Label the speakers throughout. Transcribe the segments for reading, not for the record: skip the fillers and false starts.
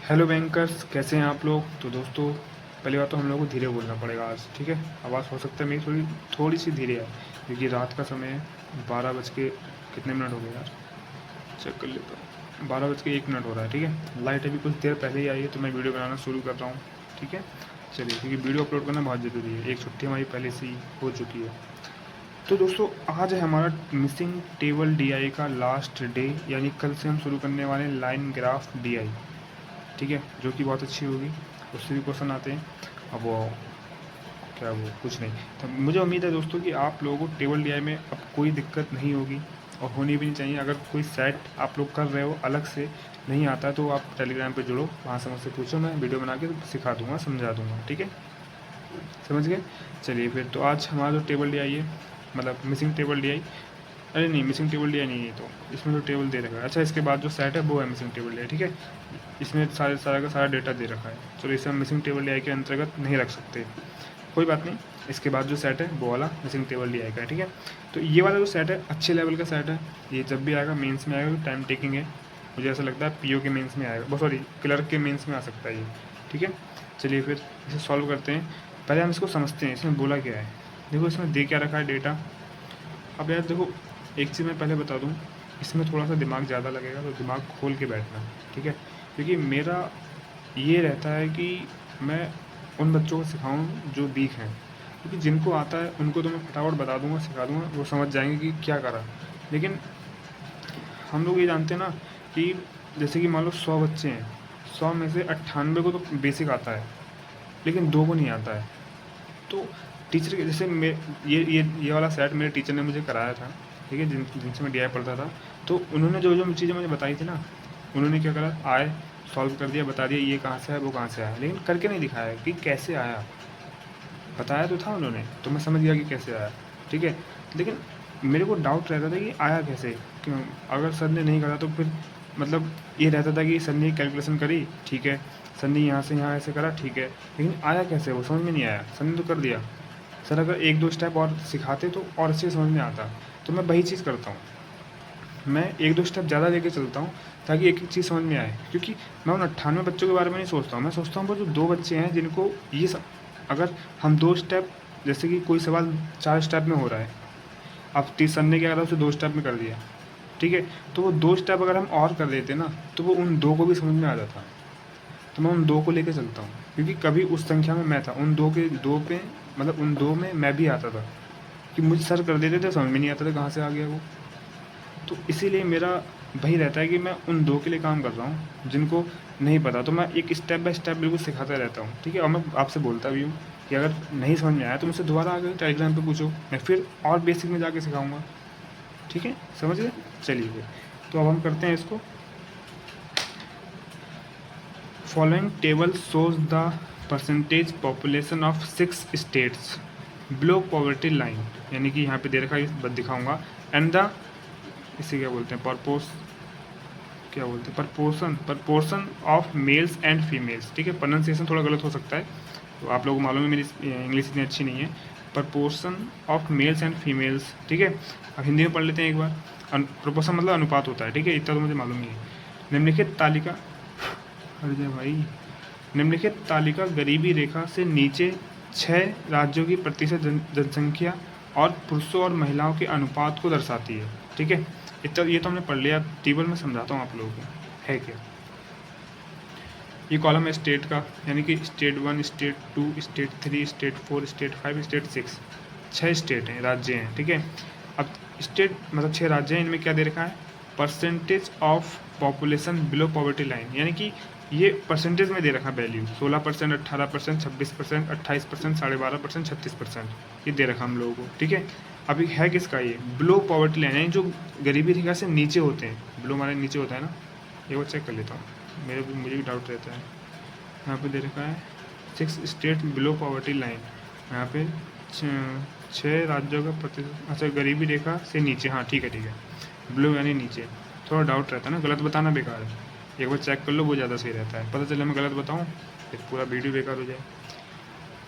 Speaker 1: Hello bankers, कैसे हैं आप लोग। तो दोस्तों, पहली बात तो हम लोग को धीरे बोलना पड़ेगा आज, ठीक है। आवाज़ हो सकता है मेरी थोड़ी थोड़ी सी धीरे है, क्योंकि रात का समय है। 12 बज के कितने मिनट हो गए यार, चेक कर लेता हूँ। 12 बज के 1 मिनट हो रहा है, ठीक है। लाइट अभी कुछ देर पहले ही आई है, तो मैं वीडियो बनाना शुरू कर रहा हूँ, ठीक है। चलिए, क्योंकि वीडियो अपलोड करना बहुत ज़रूरी है। एक छुट्टी हमारी पहले से ही हो चुकी है। तो दोस्तों, आज है हमारा मिसिंग टेबल डीआई का लास्ट डे, यानी कल से हम शुरू करने वाले हैं लाइन ग्राफ डीआई, ठीक है, जो कि बहुत अच्छी होगी। उससे भी क्वेश्चन आते हैं। अब वो क्या, वो कुछ नहीं। तो मुझे उम्मीद है दोस्तों कि आप लोगों को टेबल डीआई में अब कोई दिक्कत नहीं होगी, और होनी भी नहीं चाहिए। अगर कोई सेट आप लोग कर रहे हो अलग से नहीं आता, तो आप टेलीग्राम पे जुड़ो, वहाँ से मुझसे पूछो, मैं वीडियो बना के सिखा दूँगा, समझा दूँगा, ठीक है। समझ गए। चलिए फिर, तो आज हमारा जो टेबल डीआई है, मतलब मिसिंग टेबल डीआई, अरे नहीं, मिसिंग टेबल डीआई नहीं है। तो इसमें जो टेबल दे रखा है, अच्छा, इसके बाद जो सेट है वो है मिसिंग टेबल डीआई, ठीक है। इसमें सारा का सारा डेटा दे रखा है। चलो, इसे हम मिसिंग टेबल डीआई के अंतर्गत नहीं रख सकते, कोई बात नहीं। इसके बाद जो सेट है वो वाला मिसिंग टेबल डीआई का है, ठीक है। तो ये वाला जो सेट है अच्छे लेवल का सेट है। ये जब भी आएगा मेंस में आएगा, टाइम टेकिंग है। मुझे ऐसा लगता है पीओ के मेंस में आएगा, बहुत सॉरी, क्लर्क के मेंस में आ सकता है ये, ठीक है। चलिए फिर इसे सॉल्व करते हैं। पहले हम इसको समझते हैं, इसमें बोला क्या है। देखो, इसमें दे क्या रखा है डेटा। अब यार देखो, एक चीज़ मैं पहले बता दूँ, इसमें थोड़ा सा दिमाग ज़्यादा लगेगा, तो दिमाग खोल के बैठना, ठीक है। क्योंकि मेरा ये रहता है कि मैं उन बच्चों को सिखाऊं जो वीक हैं, क्योंकि जिनको आता है उनको तो मैं फटाफट बता दूंगा, सिखा दूंगा, वो समझ जाएंगे कि क्या करा। लेकिन हम लोग ये जानते हैं ना कि जैसे कि मान लो 100 बच्चे हैं, 100 में से 98 को तो बेसिक आता है, लेकिन 2 को नहीं आता है। तो टीचर के जैसे मैं ये वाला सेट मेरे टीचर ने मुझे कराया था, ठीक है, जिनसे मैं डीआई पढ़ता था। तो उन्होंने जो जो चीज़ें मुझे बताई थी ना, उन्होंने क्या करा, आए सॉल्व कर दिया, बता दिया ये कहाँ से है वो कहाँ से आया, लेकिन करके नहीं दिखाया कि कैसे आया। बताया तो था उन्होंने, तो मैं समझ गया कि कैसे आया, ठीक है। लेकिन मेरे को डाउट रहता था कि आया कैसे, क्यों। अगर सर ने नहीं करा तो फिर मतलब ये रहता था कि सर ने कैलकुलेशन करी, ठीक है, सर ने यहाँ से यहाँ ऐसे करा, ठीक है, लेकिन आया कैसे वो समझ में नहीं आया। सर ने तो कर दिया, सर अगर एक दो स्टेप और सिखाते तो और अच्छे समझ में आता। तो मैं वही चीज़ करता हूँ, मैं एक दो स्टेप ज़्यादा लेके चलता हूँ, ताकि एक एक चीज़ समझ में आए। क्योंकि मैं उन 98 बच्चों के बारे में नहीं सोचता हूँ, मैं सोचता हूँ वो जो 2 बच्चे हैं जिनको ये सब, अगर हम 2 स्टेप, जैसे कि कोई सवाल 4 स्टेप में हो रहा है, अब टी सर ने क्या करा, उसे 2 स्टेप में कर दिया, ठीक है। तो वो 2 स्टेप अगर हम और कर देते ना, तो वो उन 2 को भी समझ में आ जाता। तो मैं उन 2 को लेके चलता हूँ, क्योंकि कभी उस संख्या में मैं था, उन 2 के 2 पे, मतलब उन 2 में मैं भी आता था, कि मुझे सर कर देते थे, समझ में नहीं आता था कहाँ से आ गया वो। तो इसीलिए मेरा वही रहता है कि मैं उन 2 के लिए काम कर रहा हूँ जिनको नहीं पता। तो मैं एक स्टेप बाय स्टेप बिल्कुल सिखाता रहता हूँ, ठीक है। और मैं आपसे बोलता भी हूँ कि अगर नहीं समझ में आया तो मुझसे दोबारा आकर टेलीग्राम पे पूछो, मैं फिर और बेसिक में जाके सिखाऊंगा, ठीक है, समझ गए। चलिए फिर, तो अब हम करते हैं इसको। Following table shows the percentage population of 6 states below poverty line, यानी कि यहाँ पे दे रखा है, दिखाऊंगा। एंड द, इसे क्या बोलते हैं, पर्पोस, क्या बोलते हैं, proportion of males and females, ठीक है। प्रोनाउंसिएशन थोड़ा गलत हो सकता है, तो आप लोगों को मालूम है मेरी इंग्लिश इतनी अच्छी नहीं है। Proportion of males and females, ठीक है। अब हिंदी में पढ़ लेते हैं एक बार। प्रपोर्शन मतलब अनुपात होता है, ठीक है, इतना तो मुझे मालूम ही है। निम्नलिखित तालिका, अरे भाई, निम्नलिखित तालिका गरीबी रेखा से नीचे 6 राज्यों की प्रतिशत जनसंख्या और पुरुषों और महिलाओं के अनुपात को दर्शाती है, ठीक है। इतना ये तो हमने पढ़ लिया, टेबल में समझाता हूँ आप लोगों को है क्या। ये कॉलम है स्टेट का, यानी कि state 1, state 2, state 3, state 4, state 5, state 6, 6 state हैं, राज्य हैं, ठीक है। अब स्टेट मतलब 6 राज्य हैं, इनमें क्या दे रखा है, percentage of population below poverty line, यानी कि ये परसेंटेज में दे रखा है वैल्यू, 16%, 18%, 26%, 28%, 12.5%, 36%, ये दे रखा हम लोगों को, ठीक है। अभी है किसका, ये बिलो पॉवर्टी लाइन, यानी जो गरीबी रेखा से नीचे होते हैं, बिलो हमारे नीचे होता है ना, ये वो चेक कर लेता हूँ, मुझे भी डाउट रहता है। यहाँ पे दे रखा है 6 स्टेट बिलो पॉवर्टी लाइन, यहाँ पे 6 राज्यों का प्रतिशत, अच्छा, गरीबी रेखा से नीचे, हाँ ठीक है, बिलो यानी नीचे। थोड़ा डाउट रहता है ना, गलत बताना बेकार है, एक बार चेक कर लो, वो ज़्यादा सही रहता है। पता चले मैं गलत बताऊँ फिर पूरा वीडियो बेकार हो जाए।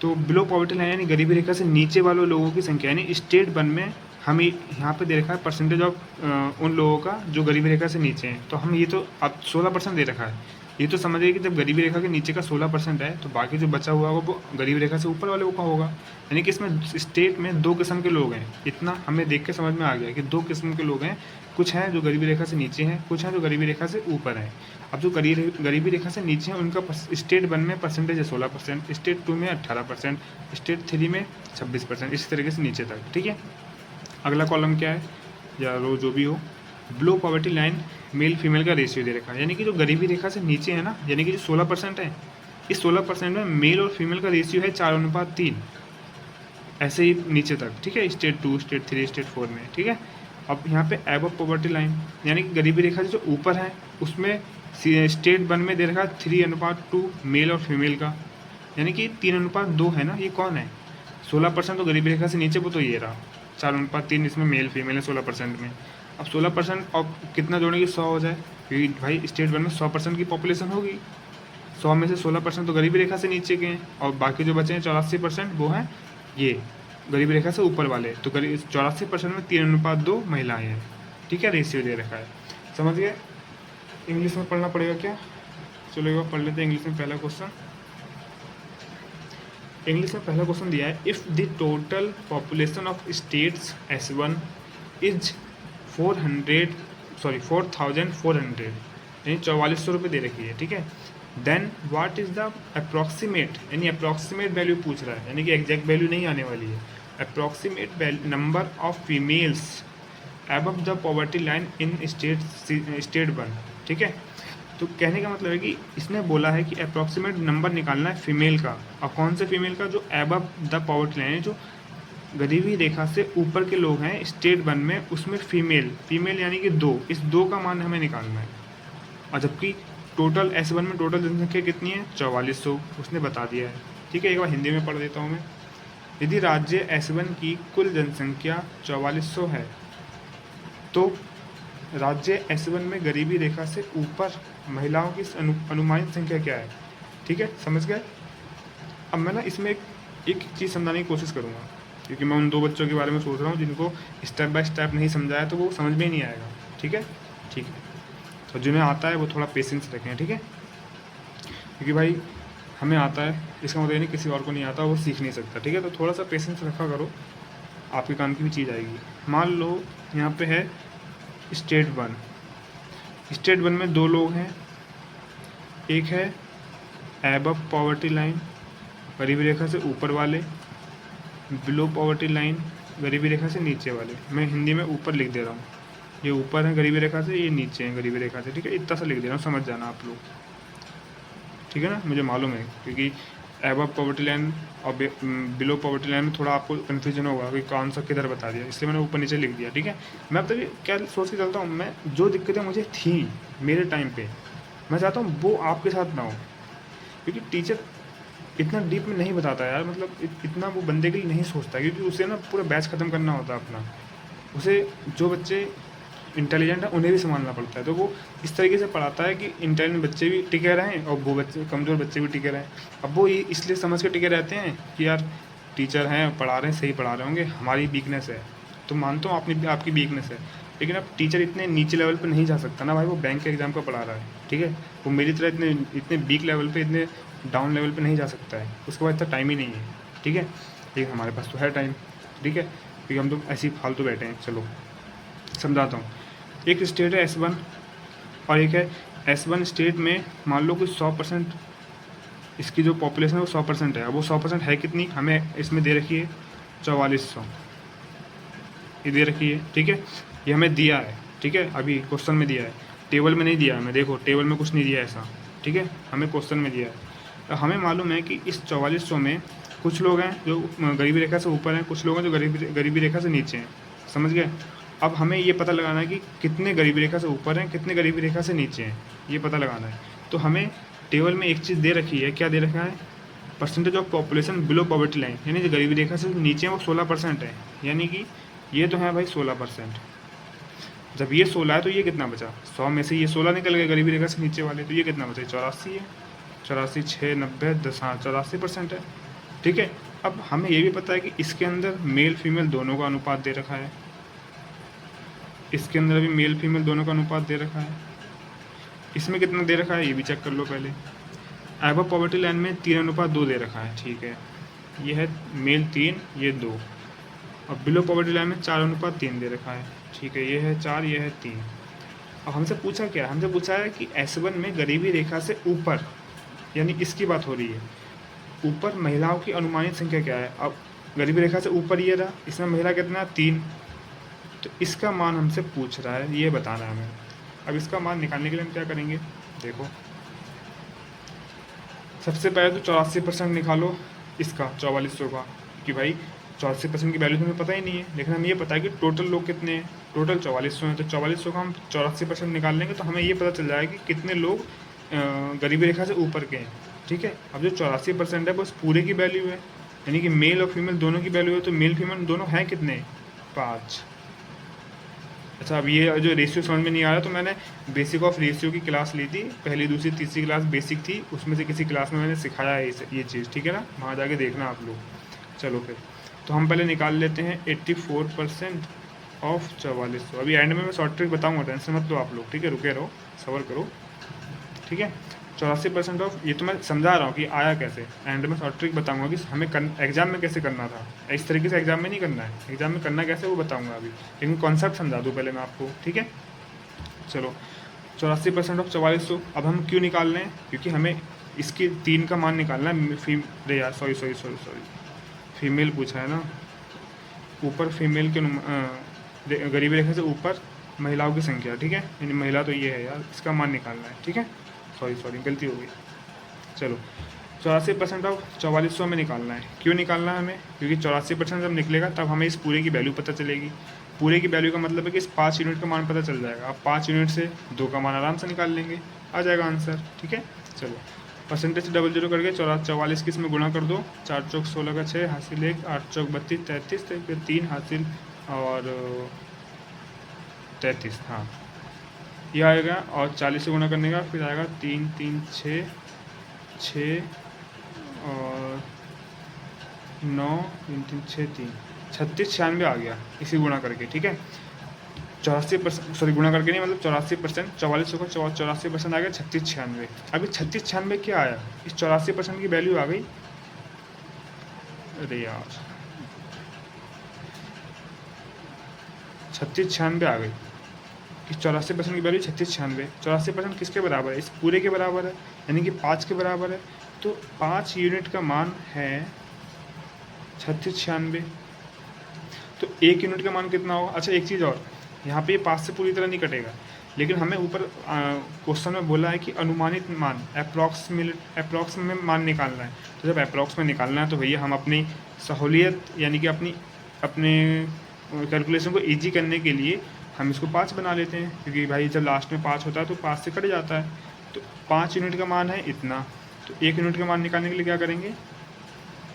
Speaker 1: तो बिलो पॉवर्टी लाइन यानी गरीबी रेखा से नीचे वाले लोगों की संख्या, यानी स्टेट 1 में हम यहाँ पे दे रखा है परसेंटेज ऑफ उन लोगों का जो गरीबी रेखा से नीचे हैं। तो हम ये तो अब 16% दे रखा है, ये तो समझिए कि जब गरीबी रेखा के नीचे का 16% है तो बाकी जो बचा हुआ होगा वो गरीबी रेखा से ऊपर वाले का होगा। यानी कि इसमें स्टेट में दो किस्म के लोग हैं, इतना हमें देख के समझ में आ गया कि दो किस्म के लोग हैं। कुछ हैं जो गरीबी रेखा से नीचे हैं, कुछ हैं जो गरीबी रेखा से ऊपर हैं। अब जो गरीबी रेखा से नीचे हैं उनका स्टेट 1 में परसेंटेज है 16%, स्टेट 2 में 18%, स्टेट 3 में 26%, इस तरीके से नीचे तक। ठीक है, अगला कॉलम क्या है या रो जो भी हो, below poverty line male female का रेशियो दे रखा है। यानी कि जो गरीबी रेखा से नीचे है ना, यानी कि जो 16% है, इस 16% में मेल और फीमेल का रेशियो है 4:3, ऐसे ही नीचे तक। ठीक है, स्टेट 2, स्टेट 3, स्टेट 4 में। ठीक है, अब यहाँ पे एबव पॉवर्टी लाइन यानी कि गरीबी रेखा से जो ऊपर है उसमें स्टेट 1 में दे रखा है 3:2 मेल और फीमेल का, यानी कि 3:2 है ना। ये कौन है? 16% तो गरीबी रेखा से नीचे, वो तो ये रहा 4:3, इसमें मेल फीमेल है 16% में। अब 16% और कितना जोड़ेंगे? 100 हो जाए, क्योंकि भाई स्टेट 1 में 100% की पॉपुलेशन होगी। 100 में से 16% तो गरीबी रेखा से नीचे के हैं और बाकी जो बचे हैं 84% वो हैं ये गरीबी रेखा से ऊपर वाले। तो 84% में 3:2 महिलाएं हैं। ठीक है, रेशियो दे रखा है, समझ गए। इंग्लिश में पढ़ना पड़ेगा क्या? चलो एक बार पढ़ लेते हैं इंग्लिश में। पहला क्वेश्चन, इंग्लिश में पहला क्वेश्चन दिया है, if the total population of states S1 is 4,400 यानी 4400 रुपये दे रखी है। ठीक है, then what is the approximate, यानी अप्रॉक्सीमेट वैल्यू पूछ रहा है, यानी कि एग्जैक्ट वैल्यू नहीं आने वाली है। Approximate number of females above the poverty line in state 1। ठीक है, तो कहने का मतलब है कि इसने बोला है कि अप्रॉक्सीमेट नंबर निकालना है फीमेल का, और कौन से फीमेल का? जो एबव द पॉवर्टी लाइन है, जो गरीबी रेखा से ऊपर के लोग हैं स्टेट 1 में, उसमें फीमेल यानी कि 2, इस 2 का मान हमें निकालना है। और जबकि टोटल S1 में टोटल जनसंख्या कितनी है? 4400, उसने बता दिया है। ठीक है, एक बार हिंदी में पढ़ देता हूँ मैं। यदि राज्य S1 की कुल जनसंख्या 4400 है तो राज्य S1 में गरीबी रेखा से ऊपर महिलाओं की अनुमानित संख्या क्या है? ठीक है, समझ गए। अब मैं ना इसमें एक चीज़ समझाने की कोशिश करूँगा, क्योंकि मैं उन 2 बच्चों के बारे में सोच रहा हूँ जिनको स्टेप बाय स्टेप नहीं समझाया तो वो समझ में ही नहीं आएगा। ठीक है, ठीक है, तो जिन्हें आता है वो थोड़ा पेशेंस रखें। ठीक है, क्योंकि भाई हमें आता है इसका मतलब नहीं किसी और को नहीं आता, वो सीख नहीं सकता। ठीक है, तो थोड़ा सा पेशेंस रखा करो, आपके काम की भी चीज़ आएगी। मान लो यहाँ पे है स्टेट 1, स्टेट 1 में 2 लोग हैं, एक है एबव पॉवर्टी लाइन गरीबी रेखा से ऊपर वाले, बिलो पॉवर्टी लाइन गरीबी रेखा से नीचे वाले। मैं हिंदी में ऊपर लिख दे रहा हूँ, ये ऊपर है गरीबी रेखा से, ये नीचे है गरीबी रेखा से। ठीक है, इतना सा लिख दे रहा हूँ, समझ जाना आप लोग। ठीक है ना, मुझे मालूम है क्योंकि एबव पॉवर्टी लाइन और बिलो पॉवर्टी लाइन में थोड़ा आपको कन्फ्यूजन होगा कि कौन सा किधर बता दिया, इसलिए मैंने ऊपर नीचे लिख दिया। ठीक है, मैं अब तक क्या सोच के चलता हूँ, मैं जो दिक्कतें मुझे थी मेरे टाइम पे, मैं चाहता हूँ वो आपके साथ ना हो, क्योंकि टीचर इतना डीप में नहीं बताता यार, मतलब इतना वो बंदे के लिए नहीं सोचता, क्योंकि उसे ना पूरा बैच ख़त्म करना होता है अपना। उसे जो बच्चे इंटेलिजेंट है उन्हें भी संभालना पड़ता है, तो वो इस तरीके से पढ़ाता है कि इंटेलिजेंट बच्चे भी टिके रहें और वो बच्चे कमज़ोर बच्चे भी टिके रहें। अब वो इसलिए समझ के टिके रहते हैं कि यार टीचर हैं, पढ़ा रहे हैं, सही पढ़ा रहे होंगे, हमारी वीकनेस है। तो मानता हूँ आपकी वीकनेस है, लेकिन अब टीचर इतने नीचे लेवल पर नहीं जा सकता ना भाई, वो बैंक के एग्ज़ाम का पढ़ा रहा है। ठीक है, वो मेरी तरह इतने वीक लेवल पर, इतने डाउन लेवल पे नहीं जा सकता है, उसके बाद इतना टाइम ही नहीं है। ठीक है, लेकिन हमारे पास तो है टाइम। ठीक है, क्योंकि हम तो ऐसे ही फालतू बैठे हैं। चलो समझाता हूँ। एक स्टेट है S1 और एक है S1 स्टेट में मान लो कि 100% इसकी जो पॉपुलेशन है वो 100% है। अब वो 100% है कितनी? हमें इसमें दे रखी है 4400, ये दे रखी है। ठीक है, ये हमें दिया है। ठीक है, अभी क्वेश्चन में दिया है, टेबल में नहीं दिया है। मैं देखो टेबल में कुछ नहीं दिया ऐसा। ठीक है, हमें क्वेश्चन में दिया है। तो हमें मालूम है कि इस 4400 में कुछ लोग हैं जो गरीबी रेखा से ऊपर हैं, कुछ लोग हैं जो गरीबी रेखा से नीचे हैं। समझ गए। अब हमें ये पता लगाना है कि कितने गरीबी रेखा से ऊपर हैं, कितने गरीबी रेखा से नीचे हैं, ये पता लगाना है। तो हमें टेबल में एक चीज़ दे रखी है, क्या दे रखा है? Percentage of population below poverty line, यानी जो गरीबी रेखा से नीचे हैं वो 16% है। यानी कि ये तो है भाई 16%। जब ये 16 है तो ये कितना बचा? 100 में से ये 16 निकल गए गरीबी रेखा से नीचे वाले, तो ये कितना बचा? 84 है। 84, 6, 90, 10, हाँ 84% है। ठीक है, अब हमें ये भी पता है कि इसके अंदर मेल फीमेल दोनों का अनुपात दे रखा है, इसके अंदर भी मेल फीमेल दोनों का अनुपात दे रखा है। इसमें कितना दे रखा है ये भी चेक कर लो पहले। एबव पॉवर्टी लाइन में 3:2 दे रखा है, ठीक है, ये है मेल 3, ये 2। और बिलो पॉवर्टी लाइन में 4:3 दे रखा है, ठीक है, ये है 4, ये है 3। अब हमसे पूछा क्या है, हमसे पूछा है कि S1 में गरीबी रेखा से ऊपर, यानी इसकी बात हो रही है, ऊपर महिलाओं की अनुमानित संख्या क्या है। अब गरीबी रेखा से ऊपर ये रहा, इसमें महिला कितना 3, तो इसका मान हमसे पूछ रहा है, ये बताना है हमें। अब इसका मान निकालने के लिए हम क्या करेंगे, देखो सबसे पहले तो 84% निकालो इसका 4400 का, कि भाई 84% की वैल्यू तो हमें पता ही नहीं है, लेकिन हमें ये पता है कि टोटल लोग कितने हैं, टोटल 4400 हैं, तो 4400 का हम 84% निकाल लेंगे तो हमें ये पता चल जाएगा कि कितने लोग गरीबी रेखा से ऊपर के हैं, ठीक है। अब जो 84% है बस पूरे की वैल्यू है, यानी कि मेल और फीमेल दोनों की वैल्यू है, तो मेल फीमेल दोनों हैं कितने, 5। अच्छा, अब ये जो रेशियो समझ में नहीं आ रहा, तो मैंने बेसिक ऑफ रेशियो की क्लास ली थी, पहली दूसरी तीसरी क्लास बेसिक थी, उसमें से किसी क्लास में मैंने सिखाया है ये चीज़, ठीक है ना, वहाँ जाके देखना आप लोग। चलो फिर, तो हम पहले निकाल लेते हैं 84% ऑफ 4400। अभी एंड में मैं शॉर्ट ट्रिक बताऊँगा, टेंशन मत लो आप लोग, ठीक है, रुके रहो, सबर करो, ठीक है। 84% ऑफ, ये तो मैं समझा रहा हूँ कि आया कैसे, एंड में शॉर्ट ट्रिक बताऊंगा कि हमें एग्जाम में कैसे करना था, इस तरीके से एग्जाम में नहीं करना है, एग्जाम में करना कैसे वो बताऊंगा अभी, लेकिन कॉन्सेप्ट समझा दूँ पहले मैं आपको, ठीक है। चलो, 84% ऑफ 4400। अब हम क्यों निकाल रहे हैं, क्योंकि हमें इसके 3 का मान निकालना है। रे यार, सॉरी, फीमेल पूछा है ना, ऊपर फीमेल के गरीबी रेखा से ऊपर महिलाओं की संख्या, ठीक है, यानी महिला तो ये है यार, इसका मान निकालना है, ठीक है, सॉरी गलती हो गई। चलो, 84% ऑफ 4400 में निकालना है। क्यों निकालना है हमें, क्योंकि 84% जब निकलेगा तब हमें इस पूरे की वैल्यू पता चलेगी। पूरे की वैल्यू का मतलब है कि इस 5 यूनिट का मान पता चल जाएगा। अब 5 यूनिट से 2 का मान आराम से निकाल लेंगे, आ जाएगा आंसर, ठीक है। चलो, परसेंटेज से 00 करके 44 की इसमें गुणा कर दो, 4 चौक 16 का 6 हासिल 1, 8 चौक 32, 33, फिर 3 हासिल और 33, हाँ ये आएगा। और 40 से गुणा करने का फिर आएगा 3 3 6 और 9 3 3 6 3 36 96 आ गया इसी गुणा करके, ठीक है। 84%, सॉरी गुणा करके नहीं, मतलब 84%, 4400 का 84% आ गया 36 96। अभी 36 96 क्या आया, इस 84% की वैल्यू आ गई, अरे यार 36 96 आ गई, इस 84% की वैल्यू 36 96। 84% किसके बराबर है, इस पूरे के बराबर है, यानी कि 5 के बराबर है, तो 5 यूनिट का मान है 36 96। तो 1 यूनिट का मान कितना होगा। अच्छा एक चीज़ और, यहाँ पे 5 से पूरी तरह नहीं कटेगा, लेकिन हमें ऊपर क्वेश्चन में बोला है कि अनुमानित मान, अप्रॉक्स में मान निकालना है। तो जब अप्रॉक्स में निकालना है तो भैया हम अपनी सहूलियत, यानी कि अपने कैलकुलेशन को ईजी करने के लिए हम इसको 5 बना लेते हैं, क्योंकि भाई जब लास्ट में 5 होता है तो 5 से कट जाता है। तो 5 यूनिट का मान है इतना, तो 1 यूनिट का मान निकालने के लिए क्या करेंगे,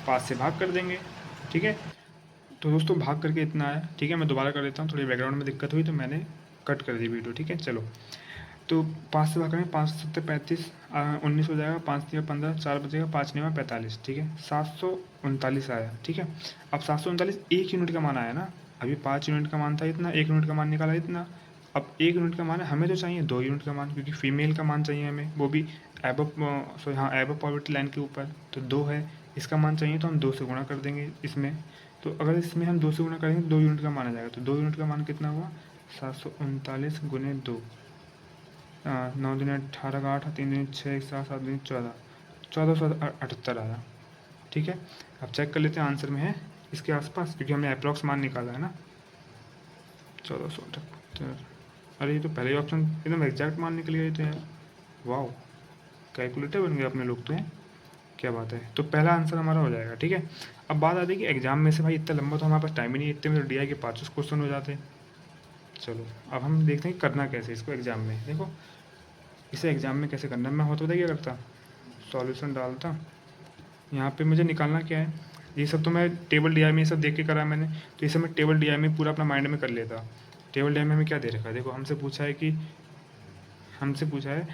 Speaker 1: 5 से भाग कर देंगे, ठीक है। तो दोस्तों भाग करके इतना आया, ठीक है। मैं दोबारा कर देता हूँ, थोड़ी बैकग्राउंड में दिक्कत हुई तो मैंने कट कर दी वीडियो, ठीक है। चलो, तो 5 से भाग करेंगे, 5 7 35, 19 हो जाएगा, 5 3 15, 4 बचेगा, 5 9 45, ठीक है, 739 आया, ठीक है। अब 739 1 यूनिट का मान आया ना, अभी 5 यूनिट का मान था इतना, 1 यूनिट का मान निकाला इतना। अब 1 यूनिट का मान है, हमें तो चाहिए 2 यूनिट का मान, क्योंकि फीमेल का मान चाहिए हमें, वो भी एबव, सॉरी हाँ एबव पॉवर्टी लाइन के ऊपर, तो 2 है, इसका मान चाहिए तो हम 2 से गुणा कर देंगे इसमें। तो अगर इसमें हम 2 से गुणा करेंगे 2 यूनिट का मान आ जाएगा, तो 2 यूनिट का मान कितना हुआ, 739 गुने 2, 9 दिन 18 का 8, 3 दिन 6, 7 7 दिन 14, 1478 आया, ठीक है। अब चेक कर लेते हैं आंसर में है इसके आसपास, क्योंकि हमने अप्रॉक्स मान निकाला है ना, 1478। अरे ये तो पहले ही ऑप्शन एकदम एग्जैक्ट मान निकल गया तो यार, वाह, कैलकुलेटर बन गए अपने लोग तो हैं, क्या बात है। तो पहला आंसर हमारा हो जाएगा, ठीक है। अब बात आती है कि एग्जाम में से भाई इतना लंबा तो हमारे पास टाइम ही नहीं है, इतने में तो DI के 5 क्वेश्चन हो जाते हैं। चलो अब हम देखते हैं करना कैसे इसको एग्ज़ाम में। देखो इसे एग्ज़ाम में कैसे करना है, मैं होता क्या करता, सॉल्यूशन डालता, यहाँ पे मुझे निकालना क्या है, ये सब तो मैं टेबल DI में ये सब देख के करा मैंने, तो ये सब मैं टेबल DI में पूरा अपना माइंड में कर लेता। टेबल DI में हमें क्या दे रखा है, देखो हमसे पूछा है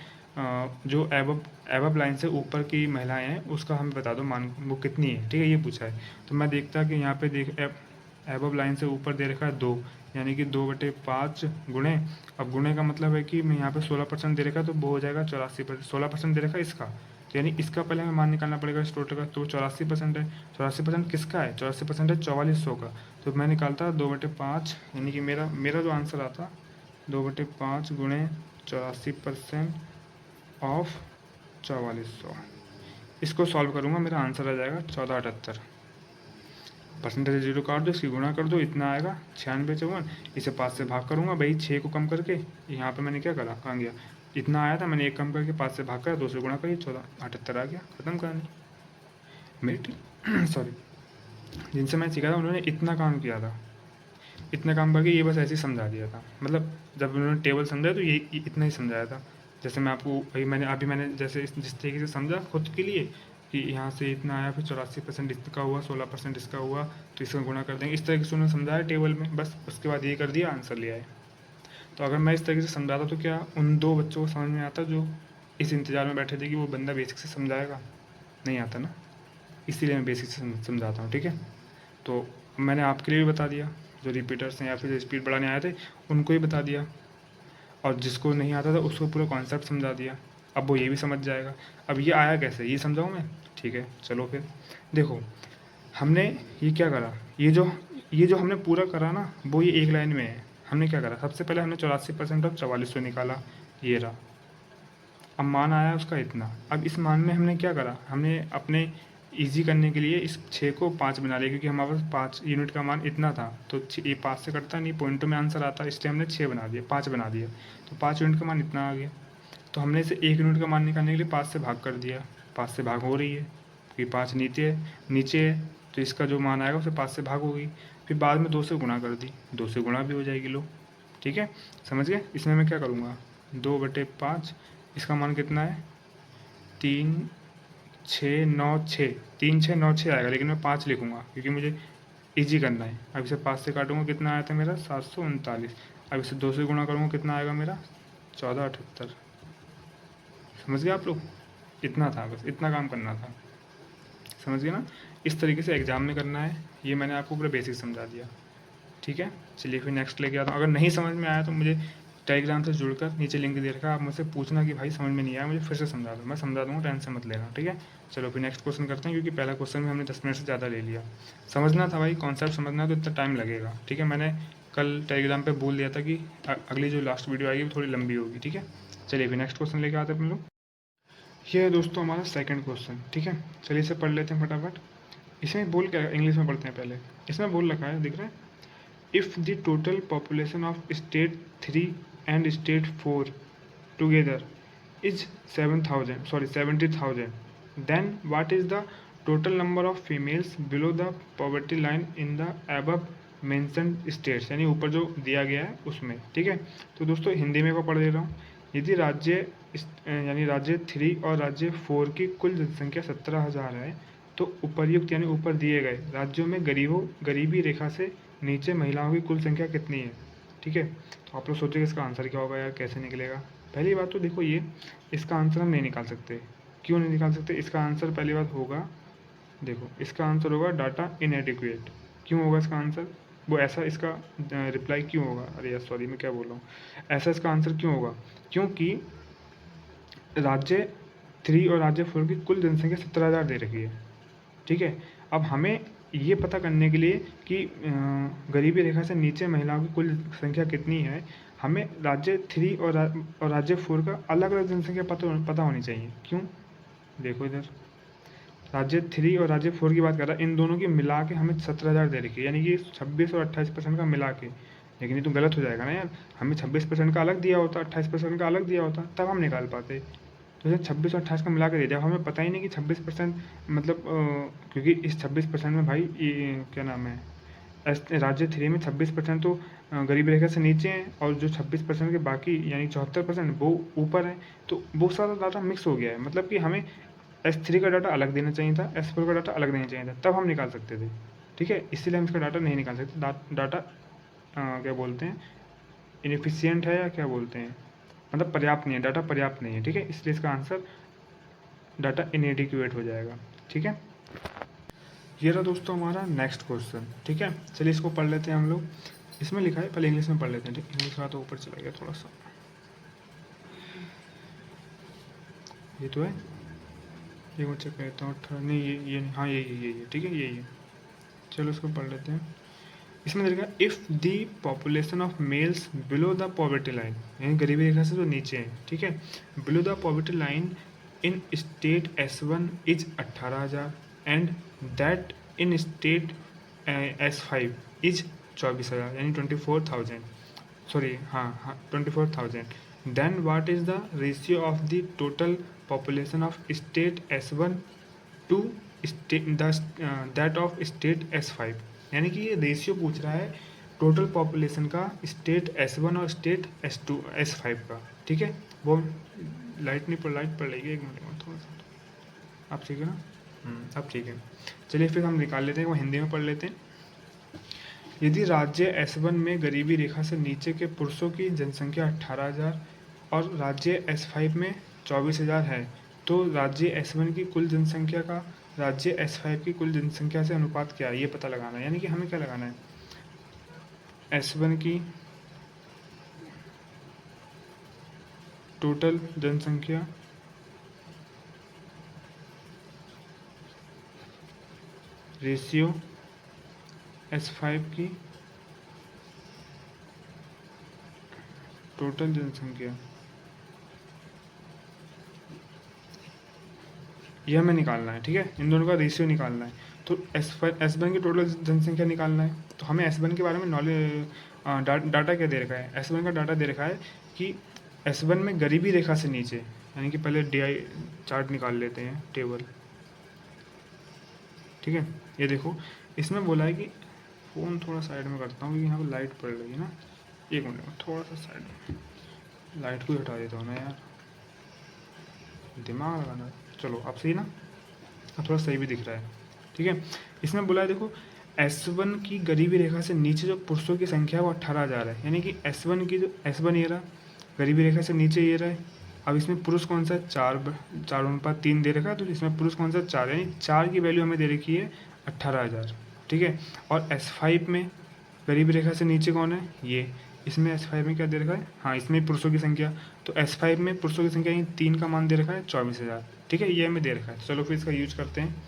Speaker 1: जो एबव लाइन से ऊपर की महिलाएं हैं उसका हमें बता दो मान वो कितनी है, ठीक है, ये पूछा है। तो मैं देखता कि यहाँ पे एबव लाइन से ऊपर दे रखा है 2, यानी कि 2/5 गुणे, अब गुणे का मतलब है कि मैं यहाँ पे 16% दे रखा है तो वो हो जाएगा 84%। 16% दे रखा है इसका, तो यानी इसका पहले हमें मान निकालना पड़ेगा इस टोटल का, तो 84% है। 84% किसका है? 84% है 4400 का। तो मैं निकालता 2/5, यानी कि मेरा मेरा जो आंसर आता 2/5 गुणे 84% ऑफ 4400। इसको सॉल्व करूँगा, मेरा आंसर आ जाएगा 1478। परसेंटेज जीरो काट दो, इसकी गुणा कर दो, इतना आएगा 9654। इसे 5 से भाग करूँगा भाई, 6 को कम करके। यहाँ पे मैंने क्या करा, कहाँ गया, इतना आया था, मैंने 1 कम करके 5 से भाग करा, 2 से गुणा करिए, 1478 आ गया। खत्म कहानी मेरी सॉरी, जिनसे मैं सीखा था उन्होंने इतना काम किया था, इतना काम करके ये बस ऐसे ही समझा दिया था। मतलब जब उन्होंने टेबल समझाया तो ये इतना ही समझाया था। जैसे मैं आपको अभी मैंने जैसे जिस तरीके से समझा खुद के लिए कि यहाँ से इतना आया, फिर 84% इसका हुआ, 16% इसका हुआ, तो इसका गुणा कर देंगे, इस तरीके से उन्होंने समझाया टेबल में, बस उसके बाद ये कर दिया, आंसर लिया है। तो अगर मैं इस तरीके से समझाता तो क्या उन 2 बच्चों को समझ में आता जो इस इंतजार में बैठे थे कि वो बंदा बेसिक से समझाएगा? नहीं आता ना, इसीलिए मैं बेसिक से समझाता हूँ। ठीक है, तो मैंने आपके लिए भी बता दिया, जो रिपीटर्स हैं या फिर जो स्पीड बढ़ाने आए थे उनको ही बता दिया, और जिसको नहीं आता था उसको पूरा कॉन्सेप्ट समझा दिया। अब वो ये भी समझ जाएगा। अब ये आया कैसे, ये समझाऊँ मैं? ठीक है, चलो फिर देखो, हमने ये क्या करा, ये जो हमने पूरा करा ना, वो ये एक लाइन में है। हमने क्या करा, सबसे पहले हमने 84% और 4400 निकाला, ये रहा। अब मान आया उसका इतना। अब इस मान में हमने क्या करा, हमने अपने इजी करने के लिए इस 6 को 5 बना लिया, क्योंकि हमारे पास 5 यूनिट का मान इतना था, तो ये 5 से कटता नहीं, पॉइंटों में आंसर आता, इसलिए हमने 6 बना दिया, 5 बना दिया, तो 5 यूनिट का मान इतना आ गया। तो हमने इसे 1 यूनिट का मान निकालने के लिए 5 से भाग कर दिया, 5 से भाग हो रही है क्योंकि 5 नीचे है, तो इसका जो मान आएगा उसे 5 से भाग होगी। फिर बाद में 2 से गुणा कर दी, 2 से गुणा भी हो जाएगी। लो ठीक है, समझ गए? इसमें मैं क्या करूँगा, 2/5, इसका मान कितना है, 3 6 9 6, 3 6 9 6 आएगा, लेकिन मैं 5 लिखूँगा क्योंकि मुझे इजी करना है। अब इसे 5 से काटूंगा, कितना आया था मेरा, 739। अब इसे 2 से गुणा करूँगा, कितना आएगा मेरा, 1478। समझ गए आप लोग? इतना था, बस इतना काम करना था, समझ गए ना? इस तरीके से एग्ज़ाम में करना है, ये मैंने आपको पूरा बेसिक समझा दिया। ठीक है, चलिए फिर नेक्स्ट लेके आता हूँ। अगर नहीं समझ में आया तो मुझे टेलीग्राम से जुड़कर नीचे लिंक दे रखा है, आप मुझसे पूछना कि भाई समझ में नहीं आया, मुझे फिर से समझा दो, मैं समझा दूँगा, टेंशन मत लेना। ठीक है, चलो फिर नेक्स्ट क्वेश्चन करते हैं, क्योंकि पहला क्वेश्चन में हमने 10 मिनट से ज़्यादा ले लिया। समझना था भाई, कॉन्सेप्ट समझना तो इतना टाइम लगेगा। ठीक है, मैंने कल टेलीग्राम पर बोल दिया था कि अगली जो लास्ट वीडियो आएगी वो थोड़ी लंबी होगी। ठीक है, चलिए फिर नेक्स्ट क्वेश्चन लेके आते हैं अपन लोग। ये है दोस्तों हमारा सेकंड क्वेश्चन। ठीक है, चलिए इसे पढ़ लेते हैं फटाफट। इसमें बोल क्या, इंग्लिश में पढ़ते हैं पहले। इसमें बोल रखा है, दिख रहा है, if the total population of state 3 and state 4 together is 70,000, then what is the total number of females below the poverty line in the above mentioned states, यानी ऊपर जो दिया गया है उसमें। ठीक है, तो दोस्तों हिंदी में को पढ़ दे रहा हूँ। यदि राज्य 3 और राज्य 4 की कुल जनसंख्या 17,000 है, तो उपर्युक्त यानी ऊपर दिए गए राज्यों में गरीबी रेखा से नीचे महिलाओं की कुल संख्या कितनी है। ठीक है, तो आप लोग सोचेंगे इसका आंसर क्या होगा यार, कैसे निकलेगा। पहली बात तो देखो, ये इसका आंसर हम नहीं निकाल सकते। क्यों नहीं निकाल सकते? इसका आंसर पहली बात होगा, देखो इसका आंसर होगा डाटा इनएडिक्वेट। क्यों होगा इसका आंसर, वो ऐसा इसका रिप्लाई क्यों होगा, अरे यार सॉरी मैं क्या बोल रहा हूँ, ऐसा इसका आंसर क्यों होगा, क्योंकि राज्य 3 और राज्य 4 की कुल जनसंख्या 17,000 दे रखी है। ठीक है, अब हमें ये पता करने के लिए कि गरीबी रेखा से नीचे महिलाओं की कुल संख्या कितनी है, हमें राज्य 3 और राज्य 4 का अलग अलग जनसंख्या पता होनी चाहिए। क्यों, देखो इधर राज्य 3 और राज्य 4 की बात कर रहा है, इन दोनों की मिला के हमें 17,000 दे रखी है, यानी कि 26 और 28% का मिला के। लेकिन ये तो गलत हो जाएगा ना यार, हमें 26% का अलग दिया होता, 28% का अलग दिया होता, तब हम निकाल पाते। तो जैसे 26 और 28 का मिला के दे दिया, हमें पता ही नहीं कि 26% मतलब क्योंकि इस 26% में भाई ये क्या नाम है, राज्य 3 में 26% तो गरीबी रेखा से नीचे हैं, और जो 26% के बाकी यानी 74% वो ऊपर है, तो वो सारा डाटा मिक्स हो गया है। मतलब कि हमें S3 का डाटा अलग देना चाहिए था, S4 का डाटा अलग देना चाहिए था, तब हम निकाल सकते थे। ठीक है, इसीलिए हम इसका डाटा नहीं निकाल सकते। डाटा क्या बोलते हैं, इनएफिशिएंट है या क्या बोलते हैं, मतलब पर्याप्त नहीं है, डाटा पर्याप्त नहीं है। ठीक है, इसलिए इसका आंसर डाटा इनएडिक्वेट हो जाएगा। ठीक है, ये रहा दोस्तों हमारा नेक्स्ट क्वेश्चन, ठीक है। चलिए इसको पढ़ लेते हैं हम लोग। इसमें लिखा है, पहले इंग्लिश में पढ़ लेते हैं, ठीक। इंग्लिश का तो ऊपर चला गया थोड़ा सा, ये तो है, ये मैं चेक करता हूँ। नहीं ये नहीं, हाँ ये ठीक है, ये चलो इसको पढ़ लेते हैं। इसमें देखा, if the population of males below the poverty line, यानी गरीबी रेखा से जो नीचे है, ठीक है, below the poverty line in state S1 is 18,000 and that in state S5 is 24,000, यानी 24,000, सॉरी हाँ 24,000, then what is the ratio of the total population of state S1 to that of state S5, यानी कि ये ratio पूछ रहा है total population का state S1 और स्टेट S2 S5 का, ठीक है। वो लाइट पड़ रही है, एक मिनट में थोड़ा सा, अब ठीक है ना, अब ठीक है। चलिए फिर हम निकाल लेते हैं, वो हिंदी में पढ़ लेते हैं। यदि राज्य S1 में गरीबी रेखा से नीचे के पुरुषों की जनसंख्या 18,000 और राज्य S5 में 24,000 है, तो राज्य S1 की कुल जनसंख्या का राज्य S5 की कुल जनसंख्या से अनुपात क्या है, ये पता लगाना है। यानी कि हमें क्या लगाना है, S1 की टोटल जनसंख्या रेशियो S5 की टोटल जनसंख्या, ये हमें निकालना है, ठीक है। इन दोनों का रेशियो निकालना है। तो S1 की टोटल जनसंख्या निकालना है, तो हमें S1 के बारे में नॉलेज डाटा क्या दे रखा है, S1 का डाटा दे रखा है कि S1 में गरीबी रेखा से नीचे, यानी कि पहले DI चार्ट निकाल लेते हैं, टेबल, ठीक है। ये देखो, इसमें बोला है कि फ़ोन थोड़ा साइड में करता हूँ, यहाँ पर लाइट पड़ रही है ना, एक मिनट में थोड़ा सा साइड में, लाइट को हटा देता हूँ ना यार, दिमाग लगाना। चलो अब सही ना, अब थोड़ा सही भी दिख रहा है, ठीक है। इसमें बोला है देखो, S1 की गरीबी रेखा से नीचे जो पुरुषों की संख्या है वो 18,000 है, यानी कि S1 की जो S1 ये रहा, गरीबी रेखा से नीचे ये रहा है। अब इसमें पुरुष कौन सा है, 4:3 दे रखा है, तो इसमें पुरुष कौन सा 4, यानी 4 की वैल्यू हमें दे रखी है 18,000, ठीक है। और S5 में गरीबी रेखा से नीचे कौन है, ये, इसमें S5 में क्या दे रखा है, हाँ इसमें पुरुषों की संख्या, तो S5 में पुरुषों की संख्या 3 का मान दे रखा है 24,000, ठीक है, ये हमें दे रखा है। चलो फिर इसका यूज करते हैं।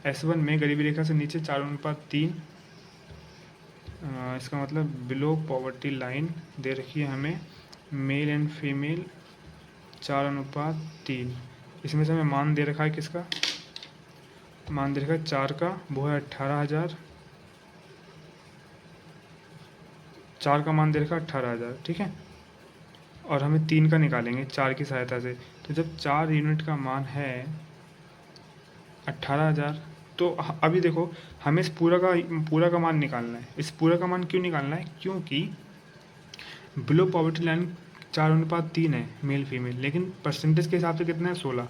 Speaker 1: S1 में गरीबी रेखा से नीचे 4:3, इसका मतलब बिलो पॉवर्टी लाइन दे रखी है हमें, मेल एंड फीमेल 4:3, इसमें से हमें मान दे रखा है किसका, मान दे रखा है 4 का, वो है 18,000, 4 का मान दे रखा है 18,000, ठीक है। और हमें 3 का निकालेंगे 4 की सहायता से, तो जब 4 यूनिट का मान है 18,000, तो अभी देखो हमें इस पूरा का मान निकालना है। इस पूरा का मान क्यों निकालना है, क्योंकि बिलो पॉवर्टी लाइन 4:3 है मेल फीमेल, लेकिन परसेंटेज के हिसाब से कितना है, 16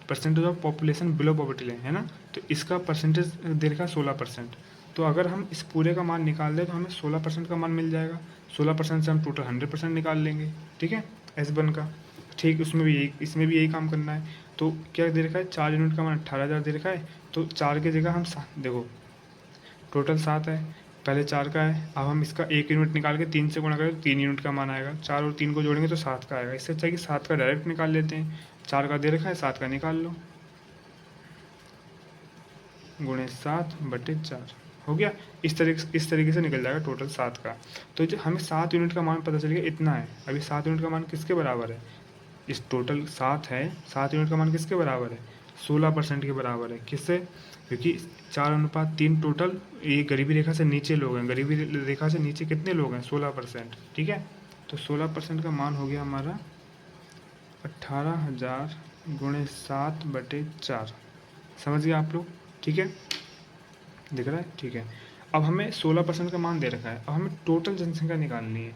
Speaker 1: percentage of population below poverty line है ना, तो इसका परसेंटेज दे रखा है 16%। तो अगर हम इस पूरे का मान निकाल दें तो हमें 16% का मान मिल जाएगा। 16% से हम टोटल 100% निकाल लेंगे, ठीक है, S1 का, ठीक। इसमें भी यही काम करना है। तो क्या दे रखा है, 4 यूनिट का मान 18,000 दे रखा है, तो 4 की जगह हम देखो टोटल 7 है, पहले 4 का है, अब हम इसका 1 यूनिट निकाल के 3 से गुणा करें तो 3 यूनिट का मान आएगा, 4 और 3 को जोड़ेंगे तो 7 का आएगा। इससे अच्छा है कि 7 का डायरेक्ट निकाल लेते हैं, 4 का दे रखा है, 7 का निकाल लो, गुणे 7/4 हो गया। इस तरीके से निकल जाएगा टोटल 7 का। तो जो हमें 7 यूनिट का मान पता चल गया इतना है। अभी 7 यूनिट का मान किसके बराबर है, इस टोटल 7 है, 7 यूनिट का मान किसके बराबर है, 16% के बराबर है। किससे, क्योंकि 4:3 टोटल ये गरीबी रेखा से नीचे लोग हैं, गरीबी रेखा से नीचे कितने लोग हैं, 16%, ठीक है। तो 16% का मान हो गया हमारा 18,000 गुणे 7/4, समझ गए आप लोग, ठीक है, दिख रहा है, ठीक है। अब हमें 16% का मान दे रखा है, अब हमें टोटल जनसंख्या निकालनी है,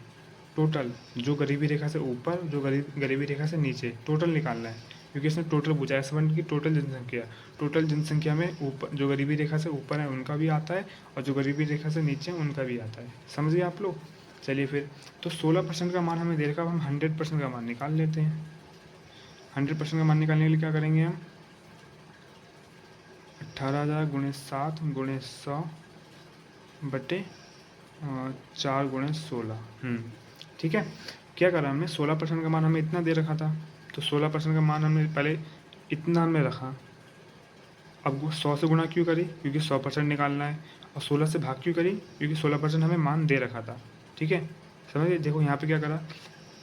Speaker 1: टोटल जो गरीबी रेखा से ऊपर, जो गरीबी रेखा से नीचे, टोटल निकालना है, क्योंकि इसमें टोटल पूछा है S1 की टोटल जनसंख्या में ऊपर जो गरीबी रेखा से ऊपर है उनका भी आता है और जो गरीबी रेखा से नीचे है उनका भी आता है, समझ गए आप लोग। चलिए फिर, तो 16% का मान हमें दे रखा, अब हम 100% का मान निकाल लेते हैं। 100% का मान निकालने के लिए क्या करेंगे हम, 18,000 गुणे 7 गुणे 100 बटे 4 गुणे 16। ठीक है। क्या करा हमने, 16% का मान हमें इतना दे रखा था, तो 16% का मान हमने पहले इतना हमने रखा। अब वो 100 से गुणा क्यों करी, क्योंकि 100% निकालना है। और 16 से भाग क्यों करी, क्योंकि 16% हमें मान दे रखा था। ठीक है, समझिए। देखो यहाँ पे क्या करा,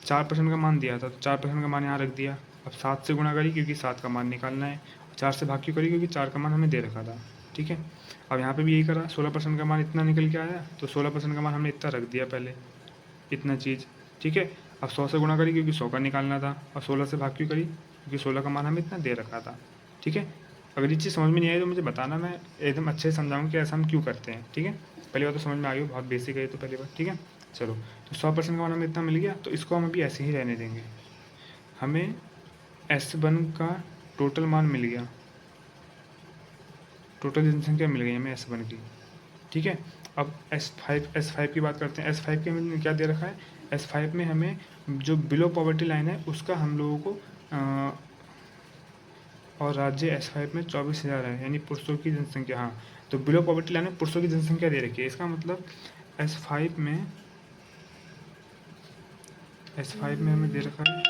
Speaker 1: 4% का मान दिया था तो 4% का मान यहाँ रख दिया। अब 7 से गुणा करी क्योंकि 7 का मान निकालना है। 4 से भाग क्यों करी, क्योंकि 4 का मान हमें दे रखा था। ठीक है, अब यहाँ पे भी यही करा, 16% का मान इतना निकल के आया, तो 16% का मान हमने इतना रख दिया पहले, इतना चीज़। ठीक है, अब 100 से गुणा करी क्योंकि 100 का निकालना था, और 16 से भाग क्यों करी, क्योंकि 16 का मान हमें इतना दे रखा था। ठीक है, अगर ये चीज़ समझ में नहीं आई तो मुझे बताना, मैं एकदम अच्छे से समझाऊँ कि ऐसा हम क्यों करते हैं। ठीक है, पहली बात तो समझ में आ गई, बहुत बेसिक है ये तो पहली बात। ठीक है, चलो, तो 100% का मान हमें इतना मिल गया, तो इसको हम अभी ऐसे ही रहने देंगे। हमें S1 का टोटल मान मिल गया, टोटल जनसंख्या मिल गई हमें S1 की। ठीक है, अब S5 की बात करते हैं। S5 के हमें क्या दे रखा है, S5 में हमें जो बिलो पॉवर्टी लाइन है उसका हम लोगों को और राज्य S5 में 24,000 है, यानी पुरुषों की जनसंख्या। हाँ, तो बिलो पॉवर्टी लाइन में पुरुषों की जनसंख्या दे रखी है, इसका मतलब S5 में हमें दे रखा है,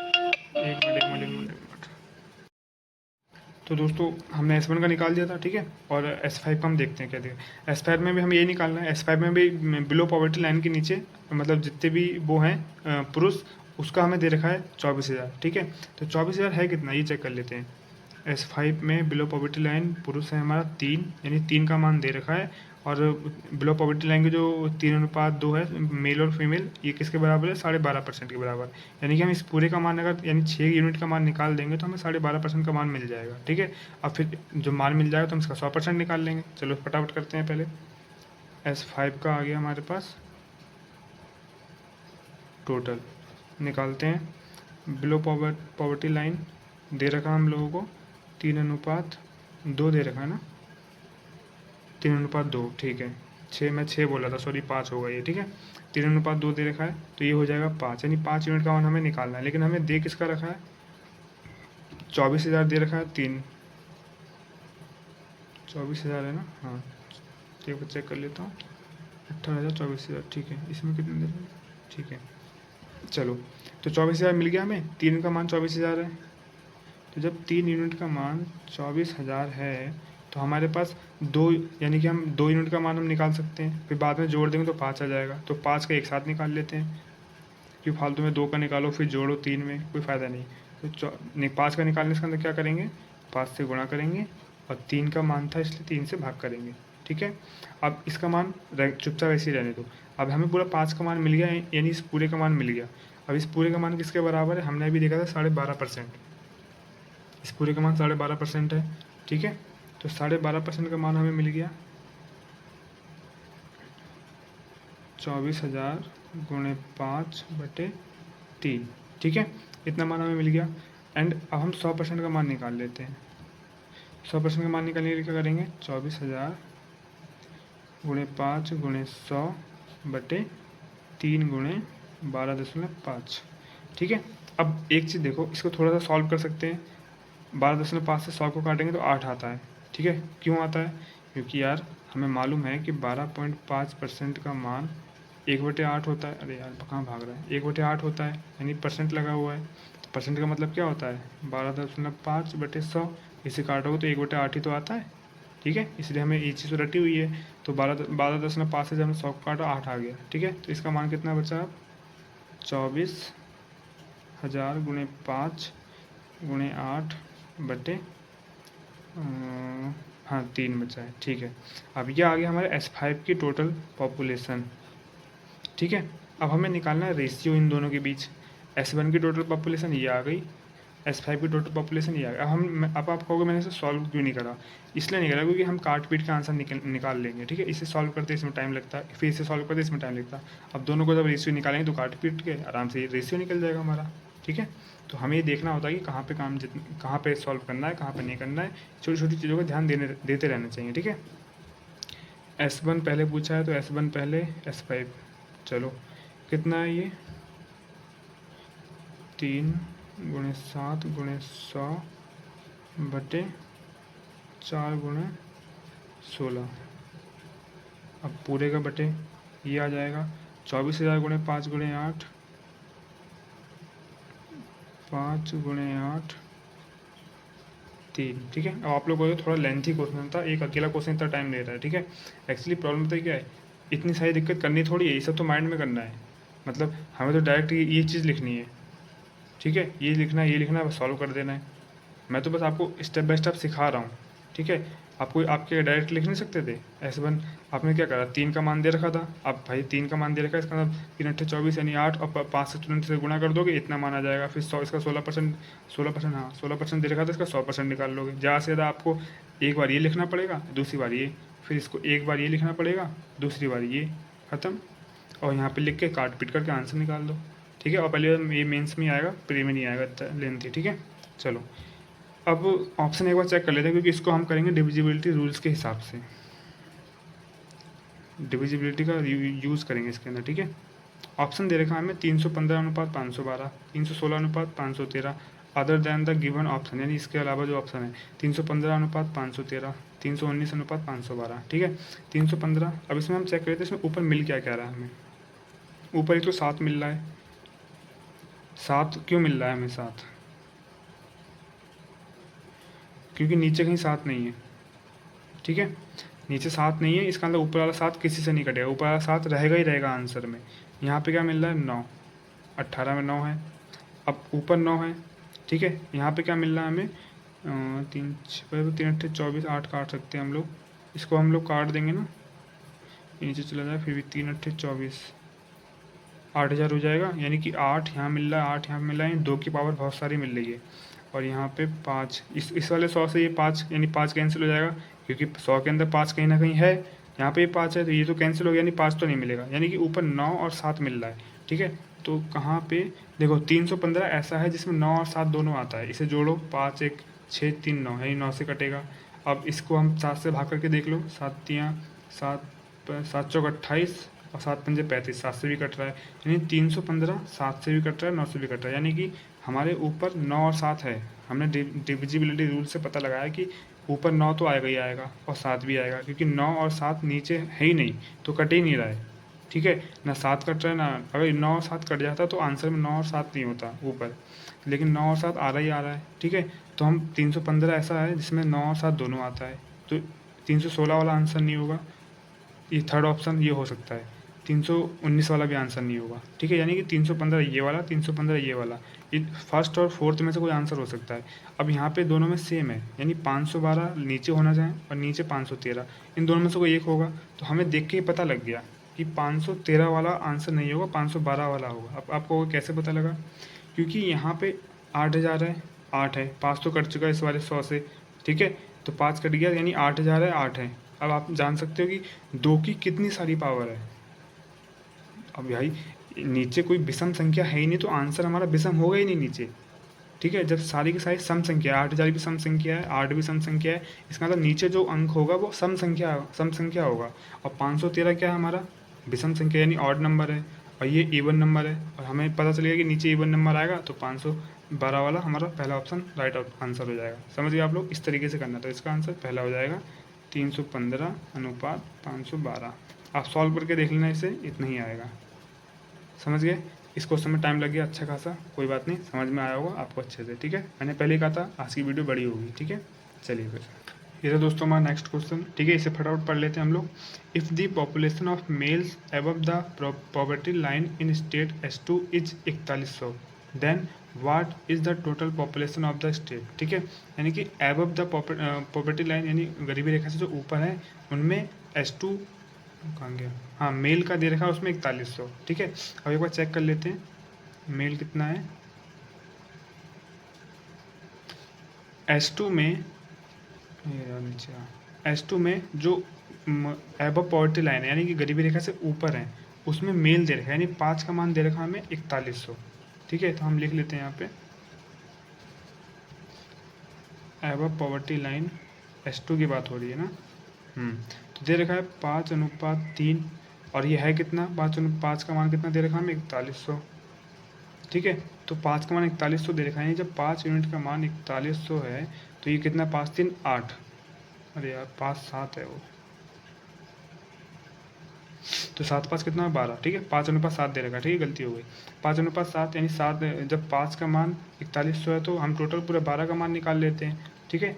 Speaker 1: एक मिनट। तो दोस्तों हमने S1 का निकाल दिया था। ठीक है, और S5 का हम देखते हैं क्या देगा। S5 में भी हमें यही निकालना है। S5 में भी बिलो पॉवर्टी लाइन के नीचे, मतलब जितने भी वो हैं पुरुष, उसका हमें दे रखा है 24,000। ठीक है, तो 24,000 है कितना, ये चेक कर लेते हैं। S5 में बिलो पॉवर्टी लाइन पुरुष है हमारा 3, यानी 3 का मान दे रखा है। और बिलो पॉवर्टी लाइन के जो 3:2 है मेल और फीमेल, ये किसके बराबर है, 12.5% के बराबर। यानी कि हम इस पूरे का मान अगर यानी 6 यूनिट का मान निकाल देंगे तो हमें 12.5% का मान मिल जाएगा। ठीक है, अब फिर जो मान मिल जाएगा तो हम इसका 100% निकाल लेंगे। चलो फटाफट करते हैं। पहले S5 का आ गया हमारे पास टोटल, निकालते हैं। बिलो पॉवर्टी लाइन दे रखा हम लोगों को 3:2 दे रखा है ना, 3:2। ठीक है, 6 बोला था, सॉरी 5 होगा ये। ठीक है, 3:2 दे रखा है, तो ये हो जाएगा 5, यानी 5 यूनिट का मान हमें निकालना है। लेकिन हमें दे किसका रखा है, 24,000 दे रखा है। 24,000 है ना, हाँ, एक बार चेक कर लेता हूँ। 18,000 24,000, ठीक है। इसमें कितने दे रहे हैं, ठीक है। चलो, तो 24,000 मिल गया हमें, 3 का मान 24,000 है। तो जब 3 यूनिट का मान 24,000 है तो हमारे पास 2, यानी कि हम 2 यूनिट का मान हम निकाल सकते हैं। फिर बाद में जोड़ देंगे तो 5 आ जाएगा, तो 5 का एक साथ निकाल लेते हैं। क्यों फालतू में 2 का निकालो फिर जोड़ो 3 में, कोई फ़ायदा नहीं। तो 5 का निकालने से अंदर क्या करेंगे, 5 से गुणा करेंगे, और 3 का मान था इसलिए 3 से भाग करेंगे। ठीक है, अब इसका मान चुपचाप ऐसे ही रहने दो। अब हमें पूरा 5 का मान मिल गया, यानी इस पूरे का मान मिल गया। अब इस पूरे का मान किसके बराबर है, हमने अभी देखा था 12.5%। इस पूरे का मान 12.5% है। ठीक है, तो 12.5% का मान हमें मिल गया 24,000 गुणे 5/3। ठीक है, इतना मान हमें मिल गया। एंड अब हम 100% का मान निकाल लेते हैं। 100% का मान निकालने के लिए क्या करेंगे, 24,000 गुणे 5 गुणे 100/3 गुणे 12.5। ठीक है, अब एक चीज़ देखो, इसको थोड़ा सा सॉल्व कर सकते हैं। 12.5 से 100 को काटेंगे तो 8 आता है। ठीक है, क्यों आता है, क्योंकि यार हमें मालूम है कि 12.5% का मान 1/8 होता है। अरे यार कहाँ भाग रहा है, 1/8 होता है, यानी परसेंट लगा हुआ है। तो परसेंट का मतलब क्या होता है, 12.5/100। इसे काटोगे तो 1/8 ही तो आता है। ठीक है, इसलिए हमें ये चीज़ रटी हुई है। तो 12.5 से जब हमने 100 को काटा 8 आ गया। ठीक है, तो इसका मान कितना बचा, 24,000 गुणे 5 गुणे 8 बटे हाँ 3 बचा है। ठीक है, अब ये आ गया हमारे S5 की टोटल पॉपुलेशन। ठीक है, अब हमें निकालना है रेशियो इन दोनों के बीच। S1 की टोटल पॉपुलेशन ये आ गई, S5 की टोटल पॉपुलेशन ये आ गया। अब आप कहोगे मैंने इसे सॉल्व क्यों नहीं करा, इसलिए नहीं करा क्योंकि हम काट पीट के आंसर निकाल लेंगे। ठीक है, इसे सॉल्व करते इसमें टाइम लगता है, फिर इसे सॉल्व करते इसमें टाइम लगता है। अब दोनों को जब रेशियो निकालेंगे तो काट पीट के आराम से रेशियो निकल जाएगा हमारा। ठीक है, तो हमें ये देखना होता है कि कहाँ पे सॉल्व करना है, कहाँ पे नहीं करना है। छोटी छोटी चीज़ों को ध्यान देते रहना चाहिए। ठीक है, S1 पहले पूछा है तो S1 पहले, S5 चलो कितना है ये, 3 गुणे 7 गुणे 100/4 गुणे 16। अब पूरे का बटे ये आ जाएगा 24,000 गुणे 5 गुणे 8, 5 गुणे 8 3। ठीक है, अब आप लोगों को थोड़ा लेंथी क्वेश्चन था, एक अकेला क्वेश्चन इतना टाइम ले रहा है। ठीक है, एक्चुअली प्रॉब्लम तो क्या है, इतनी सारी दिक्कत करनी थोड़ी है, ये सब तो माइंड में करना है। मतलब हमें तो डायरेक्ट ये चीज़ लिखनी है। ठीक है, ये लिखना है, ये लिखना है, बस सॉल्व कर देना है। मैं तो बस आपको स्टेप बाय स्टेप सिखा रहा हूँ। ठीक है, आपको आपके डायरेक्ट लिख नहीं सकते थे S1। आपने क्या करा, 3 का मान दे रखा था। अब भाई 3 का मान दे रखा है, इसका मतलब 3×8 = 24 यानी 8, और 5 से तुरंत से गुणा कर दोगे, इतना मान आ जाएगा। फिर 100, इसका 16%, 16%, हाँ 16% दे रखा था, इसका 100% निकाल लोगे। ज़्यादा से ज़्यादा आपको एक बार ये लिखना पड़ेगा, दूसरी बार ये, फिर इसको एक बार ये लिखना पड़ेगा, दूसरी बार ये, ख़त्म। और यहाँ पे लिख के काट पीट करके आंसर निकाल दो। ठीक है, और पहले ये मेंस में आएगा, प्री में नहीं आएगा लेंथी। ठीक है, चलो अब ऑप्शन एक बार चेक कर लेते हैं, क्योंकि इसको हम करेंगे डिविजिबिलिटी रूल्स के हिसाब से, डिविजिबिलिटी का यूज़ करेंगे इसके अंदर। ठीक है, ऑप्शन दे रखा है हमें 315:512, 316:513, other than the given option, यानी इसके अलावा जो ऑप्शन है 315:513, 319:512। ठीक है, 315। अब इसमें हम चेक करते हैं इसमें ऊपर मिल क्या क्या रहा है हमें। ऊपर एक तो 7 मिल रहा है। 7 क्यों मिल रहा है हमें 7? क्योंकि नीचे कहीं 7 नहीं है। ठीक है, नीचे 7 नहीं है, इसका मतलब ऊपर वाला 7 किसी से नहीं कटेगा, ऊपर वाला 7 रहेगा ही रहेगा आंसर में। यहाँ पे क्या मिल रहा है 9, 18 में 9 है। अब ऊपर 9 है। ठीक है, यहाँ पे क्या मिल रहा है हमें 3 3 8 24, 8 काट सकते हैं हम लोग, इसको हम लोग काट देंगे ना, नीचे चला जाए, फिर भी 3 8 24, 8,000 हो जाएगा। यानी कि 8 यहाँ मिल रहा है, 8 यहाँ मिल रहा है, 2 की पावर बहुत सारी मिल रही है। और यहाँ पे 5, इस वाले 100 से ये 5, यानी 5 कैंसिल हो जाएगा, क्योंकि 100 के अंदर 5 कहीं ना कहीं है। यहाँ पे ये 5 है, तो ये तो कैंसिल हो गया, यानी 5 तो नहीं मिलेगा, यानी कि ऊपर 9 और 7 मिल रहा है। ठीक है, तो कहाँ पे देखो 315 ऐसा है जिसमें 9 और 7 दोनों आता है, इसे जोड़ो, 5 1 6 3 9, यानी 9 से कटेगा। अब इसको हम 7 से भाग करके देख लो, 7 तियाँ 7, 7 चौक 28, और 7 पंजे 35, 7 से भी कट रहा है, यानी 315 7 से भी कट रहा है, 9 से भी कट रहा है, यानी कि हमारे ऊपर 9 और 7 है। हमने डिविजिबिलिटी रूल से पता लगाया कि ऊपर 9 तो आएगा ही आएगा, और 7 भी आएगा, क्योंकि 9 और 7 नीचे है ही नहीं, तो कट ही नहीं रहा है। ठीक है, ना 7 कट रहा है, ना अगर 9 और 7 कट जाता तो आंसर में 9 और 7 नहीं होता ऊपर, लेकिन 9 और 7 आ रहा ही आ रहा है। ठीक है, तो हम 315 ऐसा है जिसमें 9 और 7 दोनों आता है, तो 316 वाला आंसर नहीं होगा। ये थर्ड ऑप्शन ये हो सकता है, 319 वाला भी आंसर नहीं होगा। ठीक है, यानी कि 315 ये वाला, 315 ये वाला, ये फर्स्ट और फोर्थ में से कोई आंसर हो सकता है। अब यहाँ पे दोनों में सेम है, यानी 512 नीचे होना चाहिए और नीचे 513, इन दोनों में से कोई एक होगा। तो हमें देख के ही पता लग गया कि 513 वाला आंसर नहीं होगा, 512 वाला होगा। अब आपको कैसे पता लगा? क्योंकि यहाँ पे 8,000 है, 8 है, 5 तो कट चुका है इस वाले 100 से। ठीक है, तो 5 कट गया, यानी 8,000 है, 8 है। अब आप जान सकते हो कि 2 की कितनी सारी पावर है। अब भाई नीचे कोई विषम संख्या है ही नहीं, तो आंसर हमारा विषम होगा ही नहीं नीचे। ठीक है, जब सारी की सारी सम संख्या है, 8,000 भी सम संख्या है, 8 भी सम संख्या है, इसका मतलब नीचे जो अंक होगा वो सम संख्या होगा। और 513 क्या है हमारा? विषम संख्या, यानी ऑड नंबर है, और ये इवन नंबर है, और हमें पता चलेगा कि नीचे इवन नंबर आएगा, तो 512 वाला हमारा पहला ऑप्शन राइट आंसर हो जाएगा। समझ गए आप लोग? इस तरीके से करना, तो इसका आंसर पहला हो जाएगा 315:512। आप सॉल्व करके देख लेना, इसे इतना ही आएगा। समझ गए? इस क्वेश्चन में टाइम लग गया अच्छा खासा, कोई बात नहीं, समझ में आया होगा आपको अच्छे से। ठीक है, मैंने पहले ही कहा था आज की वीडियो बड़ी होगी। ठीक है, चलिए फिर ये था दोस्तों हमारा नेक्स्ट क्वेश्चन। ठीक है, इसे फटाफट पढ़ लेते हैं हम लोग। If the population of males above the poverty line in state S2 is 4100, then what is the total population of the state. ठीक है, यानी कि एबव द पॉवर्टी लाइन, यानी गरीबी रेखा से जो ऊपर है, उनमें S2 कहाँ गया, हाँ मेल का दे रखा है उसमें 4100। ठीक है, अब एक बार चेक कर लेते हैं मेल कितना है। S2 में, नीचे S2 में जो एबव पॉवर्टी लाइन है, यानी कि गरीबी रेखा से ऊपर है, उसमें मेल दे रखा है, यानी 5 का मान दे रखा है हमें 4100। ठीक है, तो हम लिख लेते हैं यहाँ पे एबव पॉवर्टी लाइन S2 की बात हो रही है ना। तो दे रखा है 5:3, और ये है कितना, 5 का मान कितना दे रखा है हमें 4100। ठीक है, तो 5 का मान 4100 दे रखा है, जब 5 यूनिट का मान 4100 है, तो ये कितना, 5 3 8, अरे यार 5 7 है वो, तो 7 5 कितना है 12, ठीक है 5:7 दे रखा है, ठीक है गलती हो गई। 5:7 यानी 7, जब 5 का मान 4100 है तो हम टोटल पूरा 12 का मान निकाल लेते हैं, ठीक है,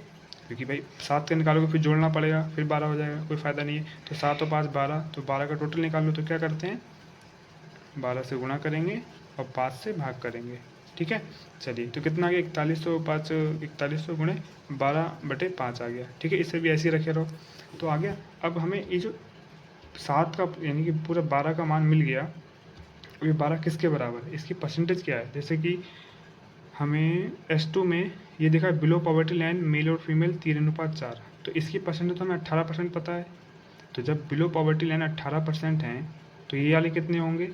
Speaker 1: क्योंकि भाई 7 का निकालोगे फिर जोड़ना पड़ेगा, फिर 12 हो जाएगा, कोई फ़ायदा नहीं है। तो 7 और 5 12, तो 12 का टोटल निकाल लो, तो क्या करते हैं 12 से गुणा करेंगे और 5 से भाग करेंगे, ठीक है। चलिए तो कितना आ गया 4105, 4100 गुणे 12/5 आ गया, ठीक है, इसे भी ऐसे ही रखे रहो तो आ गया। अब हमें ये जो 7 का यानी कि पूरा 12 का मान मिल गया, अब ये 12 किसके बराबर है, इसकी परसेंटेज क्या है। जैसे कि हमें S2 में ये देखा बिलो पॉवर्टी लाइन मेल और फीमेल 3:4, तो इसकी परसेंटेज तो हमें 18% पता है। तो जब बिलो पॉवर्टी लाइन 18% हैं तो ये वाले कितने होंगे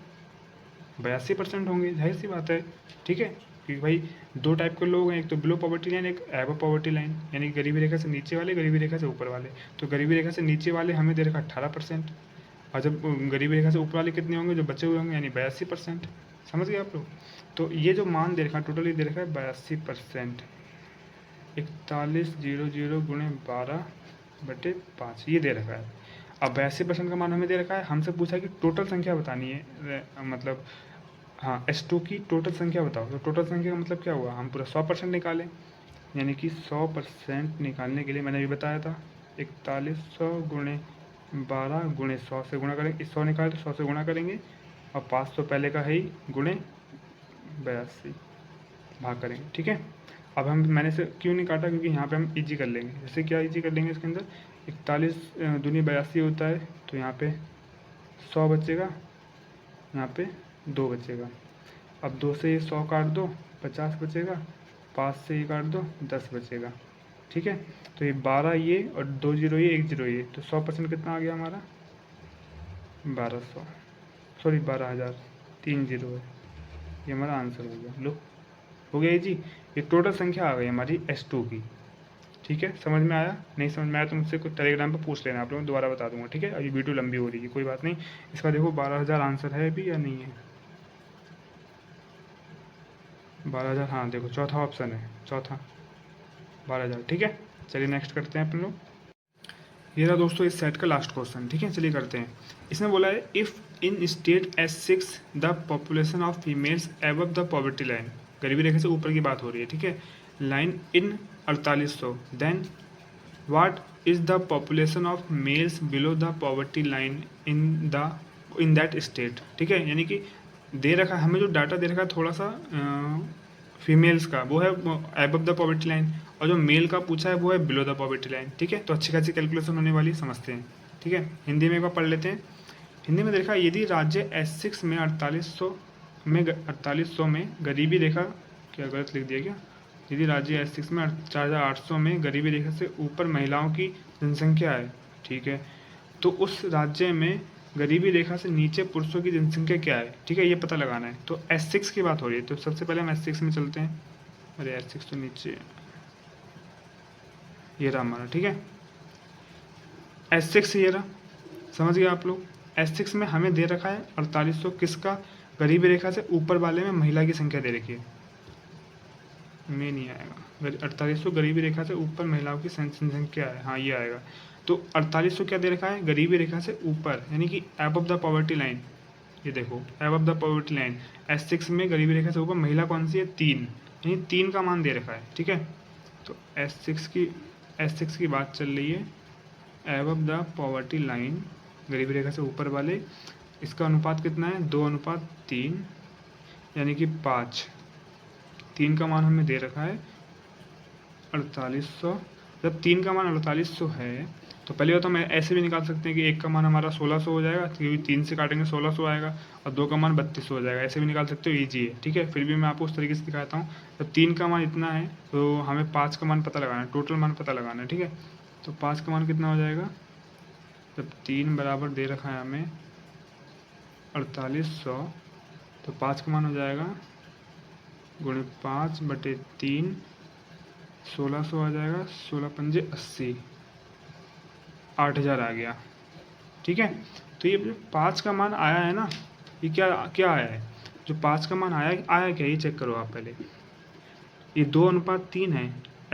Speaker 1: 82% होंगे, जाहिर सी बात है, ठीक है, क्योंकि भाई दो टाइप के लोग हैं, एक तो बिलो पॉवर्टी लाइन, एक एबव पॉवर्टी लाइन, यानी गरीबी रेखा से नीचे वाले, गरीबी रेखा से ऊपर वाले। तो गरीबी रेखा से नीचे वाले हमें दे रखा 18%, और जब गरीबी रेखा से ऊपर वाले कितने होंगे जो बचे हुए होंगे, यानी 82%। समझ गए आप लोग। तो ये जो मान दे रखा है टोटल, ये दे रखा है 82%, 4100 गुणे 12/5 ये दे रखा है। अब 82% का मान हमें दे रखा है, हमसे पूछा है कि टोटल संख्या बतानी है, मतलब हाँ S2 की टोटल संख्या बताओ। तो टोटल संख्या का मतलब क्या हुआ, हम पूरा 100% निकालें, यानी कि 100% निकालने के लिए मैंने भी बताया था 4100 गुणे 12 गुणे 100 से गुणा करेंगे, 100 निकाले तो 100 से गुणा करेंगे, और 500 पहले का है ही, गुणे 82 भाग करेंगे, ठीक है। अब हम मैंने से क्यों नहीं काटा, क्योंकि यहाँ पे हम इजी कर लेंगे। जैसे क्या इजी कर लेंगे, इसके अंदर 41 दूनी 82 होता है, तो यहाँ पे 100 बचेगा, यहाँ पे 2 बचेगा। अब 2 से ये 100 काट दो 50 बचेगा, 5 से ये काट दो 10 बचेगा, ठीक है। तो ये 12 ये और 2 जीरो ये 1 जीरो ये, तो 100% कितना आ गया हमारा 1200, सॉरी 12,000, 3 जीरो है, ये हमारा आंसर हो गया। लो हो गया जी, ये टोटल संख्या आ गई हमारी S2 की, ठीक है। समझ में आया, नहीं समझ में आया तो मुझसे कुछ टेलीग्राम पर पूछ लेना, आप लोगों को दोबारा बता दूंगा, ठीक है। अभी वीडियो लंबी हो रही है, कोई बात नहीं। इसका देखो 12,000 आंसर है अभी या नहीं है, 12,000, हाँ देखो चौथा ऑप्शन है, चौथा 12,000, ठीक है। चलिए नेक्स्ट करते हैं अपन लोग। ये रहा दोस्तों इस सेट का लास्ट क्वेश्चन, ठीक है, चलिए करते हैं। इसमें बोला है if in state S6 the population of females above the poverty line, गरीबी रेखा से ऊपर की बात हो रही है, ठीक है, line in 4800, then what is the population of males below the poverty line in that state, ठीक है। यानी कि दे रखा है हमें, जो डाटा दे रखा है थोड़ा सा फीमेल्स का, वो है एबव द पॉवर्टी लाइन, और जो मेल का पूछा है वो है बिलो द पॉवर्टी लाइन, ठीक है। तो अच्छी खासी कैलकुलेशन होने वाली, समझते हैं, ठीक है। हिंदी में एक बार पढ़ लेते हैं। हिंदी में देखा यदि राज्य S6 में 4800 में गरीबी रेखा, क्या गलत लिख दिया क्या, यदि राज्य S6 में 4800 में गरीबी रेखा से ऊपर महिलाओं की जनसंख्या है, ठीक है, तो उस राज्य में गरीबी रेखा से नीचे पुरुषों की जनसंख्या क्या है, ठीक है, ये पता लगाना है। तो S6 की बात हो रही है, तो सबसे पहले हम S6 में चलते हैं। अरे S6 तो नीचे, ये रहा हमारा, ठीक है, S6 ये रहा, समझ गए आप लोग। S6 में हमें दे रखा है 4800 किसका, गरीबी रेखा से ऊपर वाले में महिला की संख्या दे रखी है, में नहीं आएगा, 4800 गरीबी रेखा से ऊपर महिलाओं की संख्या है, हाँ ये आएगा। तो 4800 क्या दे रखा है, गरीबी रेखा से ऊपर, यानी कि एबव द पॉवर्टी लाइन, ये देखो above the poverty line, S6 में गरीबी रेखा से ऊपर महिला कौन सी है 3, यानी 3 का मान दे रखा है, ठीक है। तो S6 की बात चल रही है, एबव द पॉवर्टी लाइन, गरीबी रेखा से ऊपर वाले, इसका अनुपात कितना है 2:3, यानी कि 5, 3 का मान हमें दे रखा है 4800। जब 3 का मान 4800 है तो पहले बात तो मैं ऐसे भी निकाल सकते हैं कि 1 का मान हमारा 1600 हो जाएगा, क्योंकि 3 से काटेंगे 1600 आएगा, और 2 का मान 3200 हो जाएगा, ऐसे भी निकाल सकते हो, ईजी है, ठीक है। फिर भी मैं आपको उस तरीके से दिखाता हूँ। जब 3 का मान इतना है तो हमें 5 का मान पता लगाना है, टोटल मान पता लगाना है, ठीक है। तो 5 का मान कितना हो जाएगा, जब 3 बराबर दे रखा है हमें 4800, तो 5 का मान हो जाएगा गुणे 5/3, 1600 आ जाएगा, 16×5 80, 8000 आ गया, ठीक है। तो ये जो 5 का मान आया है ना, ये क्या क्या आया है, जो 5 का मान आया क्या, ये चेक करो आप पहले। ये 2:3 है,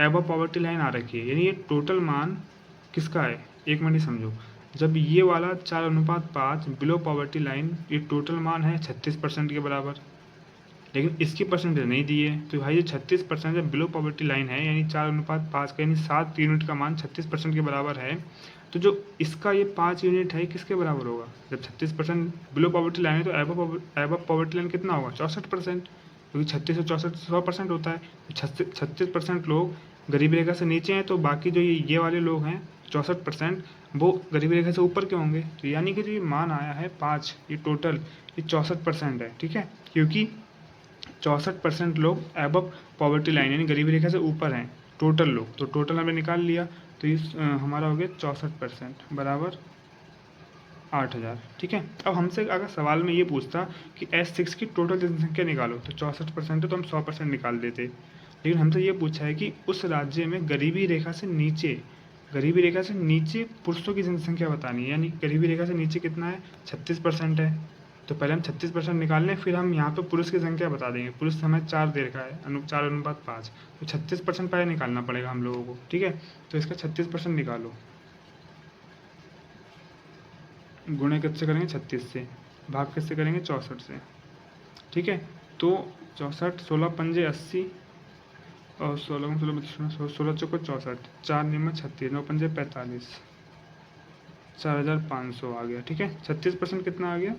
Speaker 1: एबव पॉवर्टी लाइन आ रखी है, यानी ये टोटल मान किसका है, एक मिनट ही समझो। जब ये वाला 4:5 बिलो पॉवर्टी लाइन, ये टोटल मान है 36% के बराबर, लेकिन इसकी परसेंटेज नहीं दी है। तो भाई ये 36% बिलो पॉवर्टी लाइन है, यानी 4:5 का, यानी 7 यूनिट का मान 36% के बराबर है। तो जो इसका ये 5 यूनिट है किसके बराबर होगा? जब 36% बिलो पॉवर्टी लाइन है तो एबव पॉवर्टी लाइन कितना होगा? 64%, क्योंकि 36 और 64 100% होता है। 36% लोग गरीबी रेखा से नीचे हैं, तो बाकी जो ये वाले लोग हैं 64%, वो गरीबी रेखा से ऊपर के होंगे। तो यानी कि जो ये मान आया है 5, ये टोटल ये 64% है, ठीक है, क्योंकि 64% लोग एबव पॉवर्टी लाइन यानी गरीबी रेखा से ऊपर हैं, टोटल लोग। तो टोटल हमने निकाल लिया, तो इस हमारा हो गया 64% बराबर 8,000, ठीक है। अब हमसे अगर सवाल में ये पूछता कि S6 की टोटल जनसंख्या निकालो, तो 64% है तो हम 100% निकाल देते। लेकिन हमसे ये पूछा है कि उस राज्य में गरीबी रेखा से नीचे पुरुषों की जनसंख्या बतानी है, यानी गरीबी रेखा से नीचे कितना है? 36% है। तो पहले हम 36% निकाल लें, फिर हम यहाँ पे पुरुष की संख्या बता देंगे। पुरुष हमें 4 दे रखा है, 4:5, तो 36% पहले निकालना पड़ेगा हम लोगों को, ठीक है। तो इसका 36% निकालो, गुणे किससे करेंगे? 36 से, भाग किससे करेंगे? 64 से, ठीक है। तो 64, 16 पंजे 80 और 16 16 चौको 64, 4 नियम 36, 9 पंजे 45, 4,500 आ गया, ठीक है। 36% कितना आ गया?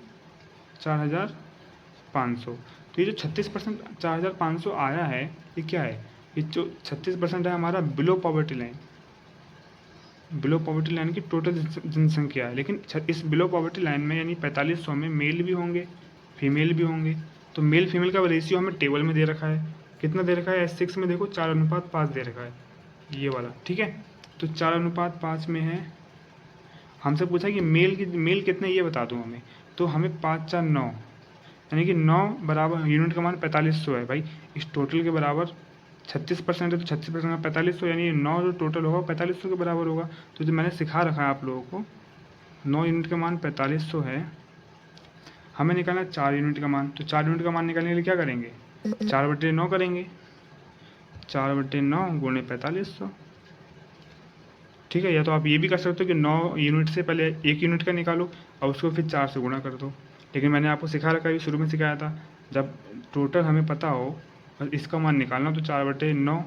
Speaker 1: 4,500। तो ये जो 36% 4,500 आया है, ये क्या है? ये जो 36% है हमारा below poverty line, below poverty line की टोटल जनसंख्या है। लेकिन इस बिलो पॉवर्टी लाइन में यानी 4500 में मेल भी होंगे, फीमेल भी होंगे। तो मेल फीमेल का रेशियो हमें टेबल में दे रखा है, कितना दे रखा है? S6 में देखो 4:5 दे रखा है, ये वाला, ठीक है। तो 4:5 में है, हमसे पूछा कि मेल कितने, ये बता दो हमें। तो हमें 5 4 9, यानी कि 9 बराबर यूनिट का मान 4500 है भाई। इस टोटल के बराबर 36% है, तो 36% का 4500, यानी 9 जो टोटल होगा 4500 के बराबर होगा। तो जो मैंने सिखा रखा है आप लोगों को, 9 यूनिट का मान 4500 है, हमें निकालना 4 यूनिट का मान। तो 4 यूनिट का मान निकालने के लिए क्या करेंगे? 4/9 करेंगे, 4/9 गुणे 4500, ठीक है। या तो आप ये भी कर सकते हो कि 9 यूनिट से पहले 1 यूनिट का निकालो और उसको फिर 4 से गुणा कर दो। लेकिन मैंने आपको सिखा रखा है, शुरू में सिखाया था, जब टोटल हमें पता हो और इसका मान निकालना, तो 4/9,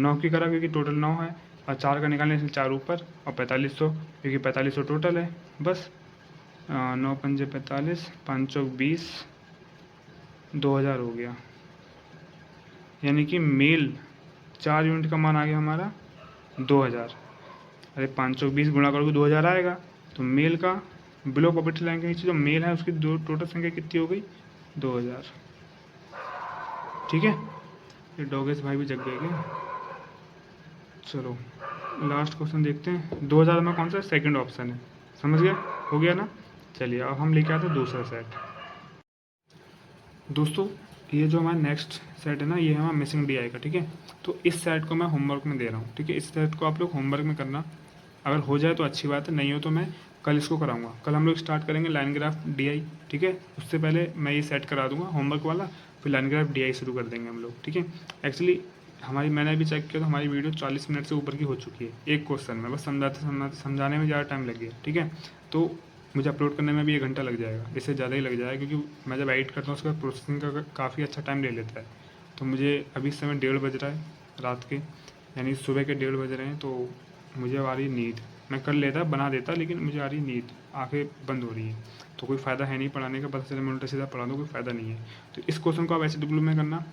Speaker 1: 9 की करा क्योंकि टोटल 9 है, और 4 का निकालने से 4 ऊपर, और 4500 क्योंकि 4500 टोटल है, बस। 9 पंजे 45, 5 चौक 20, 2000 हो गया। यानी कि मेल 4 यूनिट का मान आ गया हमारा 2000। अरे 5 चौक 20 गुणा करोगे 2000 आएगा। तो मेल का बिलो पॉवर्टी लाइन के नीचे जो मेल है उसकी टोटल संख्या कितनी हो गई? 2000, ठीक है। ये डोगेश भाई भी जग गए क्या? चलो लास्ट क्वेश्चन देखते हैं। 2000 में कौन सा सेकंड ऑप्शन है, समझ गया? हो गया ना? चलिए अब हम लेके आते हैं दूसरा सेट। दोस्तों ये जो हमारा नेक्स्ट सेट है ना, ये हमारा मिसिंग DI का, ठीक है। तो इस सेट को मैं होमवर्क में दे रहा हूँ, ठीक है। इस सेट को आप लोग होमवर्क में करना, अगर हो जाए तो अच्छी बात है, नहीं हो तो मैं कल इसको कराऊंगा। कल हम लोग स्टार्ट करेंगे लाइन ग्राफ DI, ठीक है। उससे पहले मैं ये सेट करा दूंगा होमवर्क वाला, फिर लाइन ग्राफ DI शुरू कर देंगे हम लोग, ठीक है। एक्चुअली मैंने अभी चेक किया तो हमारी वीडियो 40 मिनट से ऊपर की हो चुकी है, एक क्वेश्चन में, बस समझाने में ज़्यादा टाइम लग गया, ठीक है। तो मुझे अपलोड करने में भी 1 घंटा लग जाएगा, इससे ज़्यादा ही लग जाएगा, क्योंकि मैं जब एडिट करता हूँ उसका प्रोसेसिंग का काफ़ी अच्छा टाइम ले लेता है। तो मुझे अभी इस समय 1:30 बज रहा है रात के, यानी सुबह के 1:30 बज रहे हैं। तो मुझे आ रही नींद, मैं कर लेता बना देता, लेकिन मुझे आ रही नींद, आंखें बंद हो रही है। तो कोई फ़ायदा है नहीं पढ़ाने का, पता चले मैं उल्टा सीधा पढ़ा दूँ, कोई फ़ायदा नहीं है। तो इस क्वेश्चन को आप ऐसे डब्ल्यू में करना,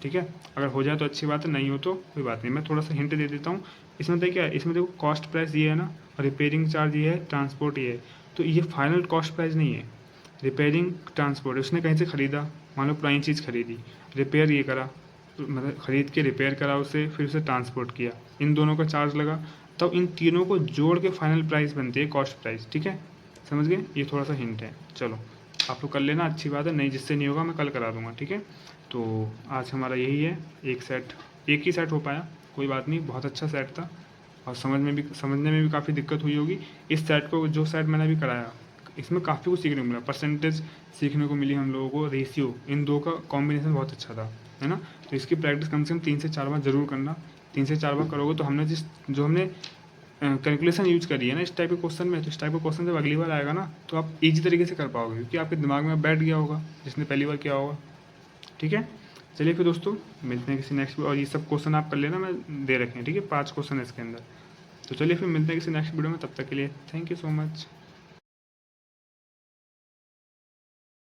Speaker 1: ठीक है। अगर हो जाए तो अच्छी बात है, नहीं हो तो कोई बात नहीं। मैं थोड़ा सा हिंट दे देता हूँ। इसमें देखिए क्या है, इसमें देखो कॉस्ट प्राइस ये है ना, और रिपेयरिंग चार्ज ये है, ट्रांसपोर्ट ये है। तो ये फाइनल कॉस्ट प्राइस नहीं है, रिपेयरिंग ट्रांसपोर्ट, उसने कहीं से ख़रीदा, मान लो पुरानी चीज़ खरीदी, रिपेयर ये करा, मतलब ख़रीद के रिपेयर करा उसे, फिर उसे ट्रांसपोर्ट किया, इन दोनों का चार्ज लगा, तब इन तीनों को जोड़ के फाइनल प्राइस बनती है कॉस्ट प्राइस, ठीक है। समझ गए? ये थोड़ा सा हिंट है। चलो आप लोग कर लेना, अच्छी बात है। नहीं, जिससे नहीं होगा मैं कल करा दूंगा, ठीक है। तो आज हमारा यही है, एक ही सेट हो पाया, कोई बात नहीं, बहुत अच्छा सेट था, और समझने में भी काफ़ी दिक्कत हुई होगी। इस सेट को, जो सेट मैंने अभी कराया, इसमें काफ़ी कुछ सीखने को मिला, परसेंटेज सीखने को मिली हम लोगों को, रेशियो, इन दो का कॉम्बिनेशन बहुत अच्छा था, है ना। तो इसकी प्रैक्टिस कम से कम 3 से 4 बार ज़रूर करना। 3 से 4 बार करोगे तो जो हमने कैलकुलेशन यूज करी है ना इस टाइप के क्वेश्चन में, तो इस टाइप का क्वेश्चन जब अगली बार आएगा ना तो आप इजी तरीके से कर पाओगे, क्योंकि आपके दिमाग में बैठ गया होगा जिसने पहली बार किया होगा। ठीक है, चलिए फिर दोस्तों मिलते हैं किसी नेक्स्ट, और ये सब क्वेश्चन आप कर लेना, मैं दे रखे हैं, ठीक है 5 क्वेश्चन है इसके अंदर। तो चलिए फिर मिलते हैं किसी नेक्स्ट वीडियो में, तब तक के लिए थैंक यू सो मच।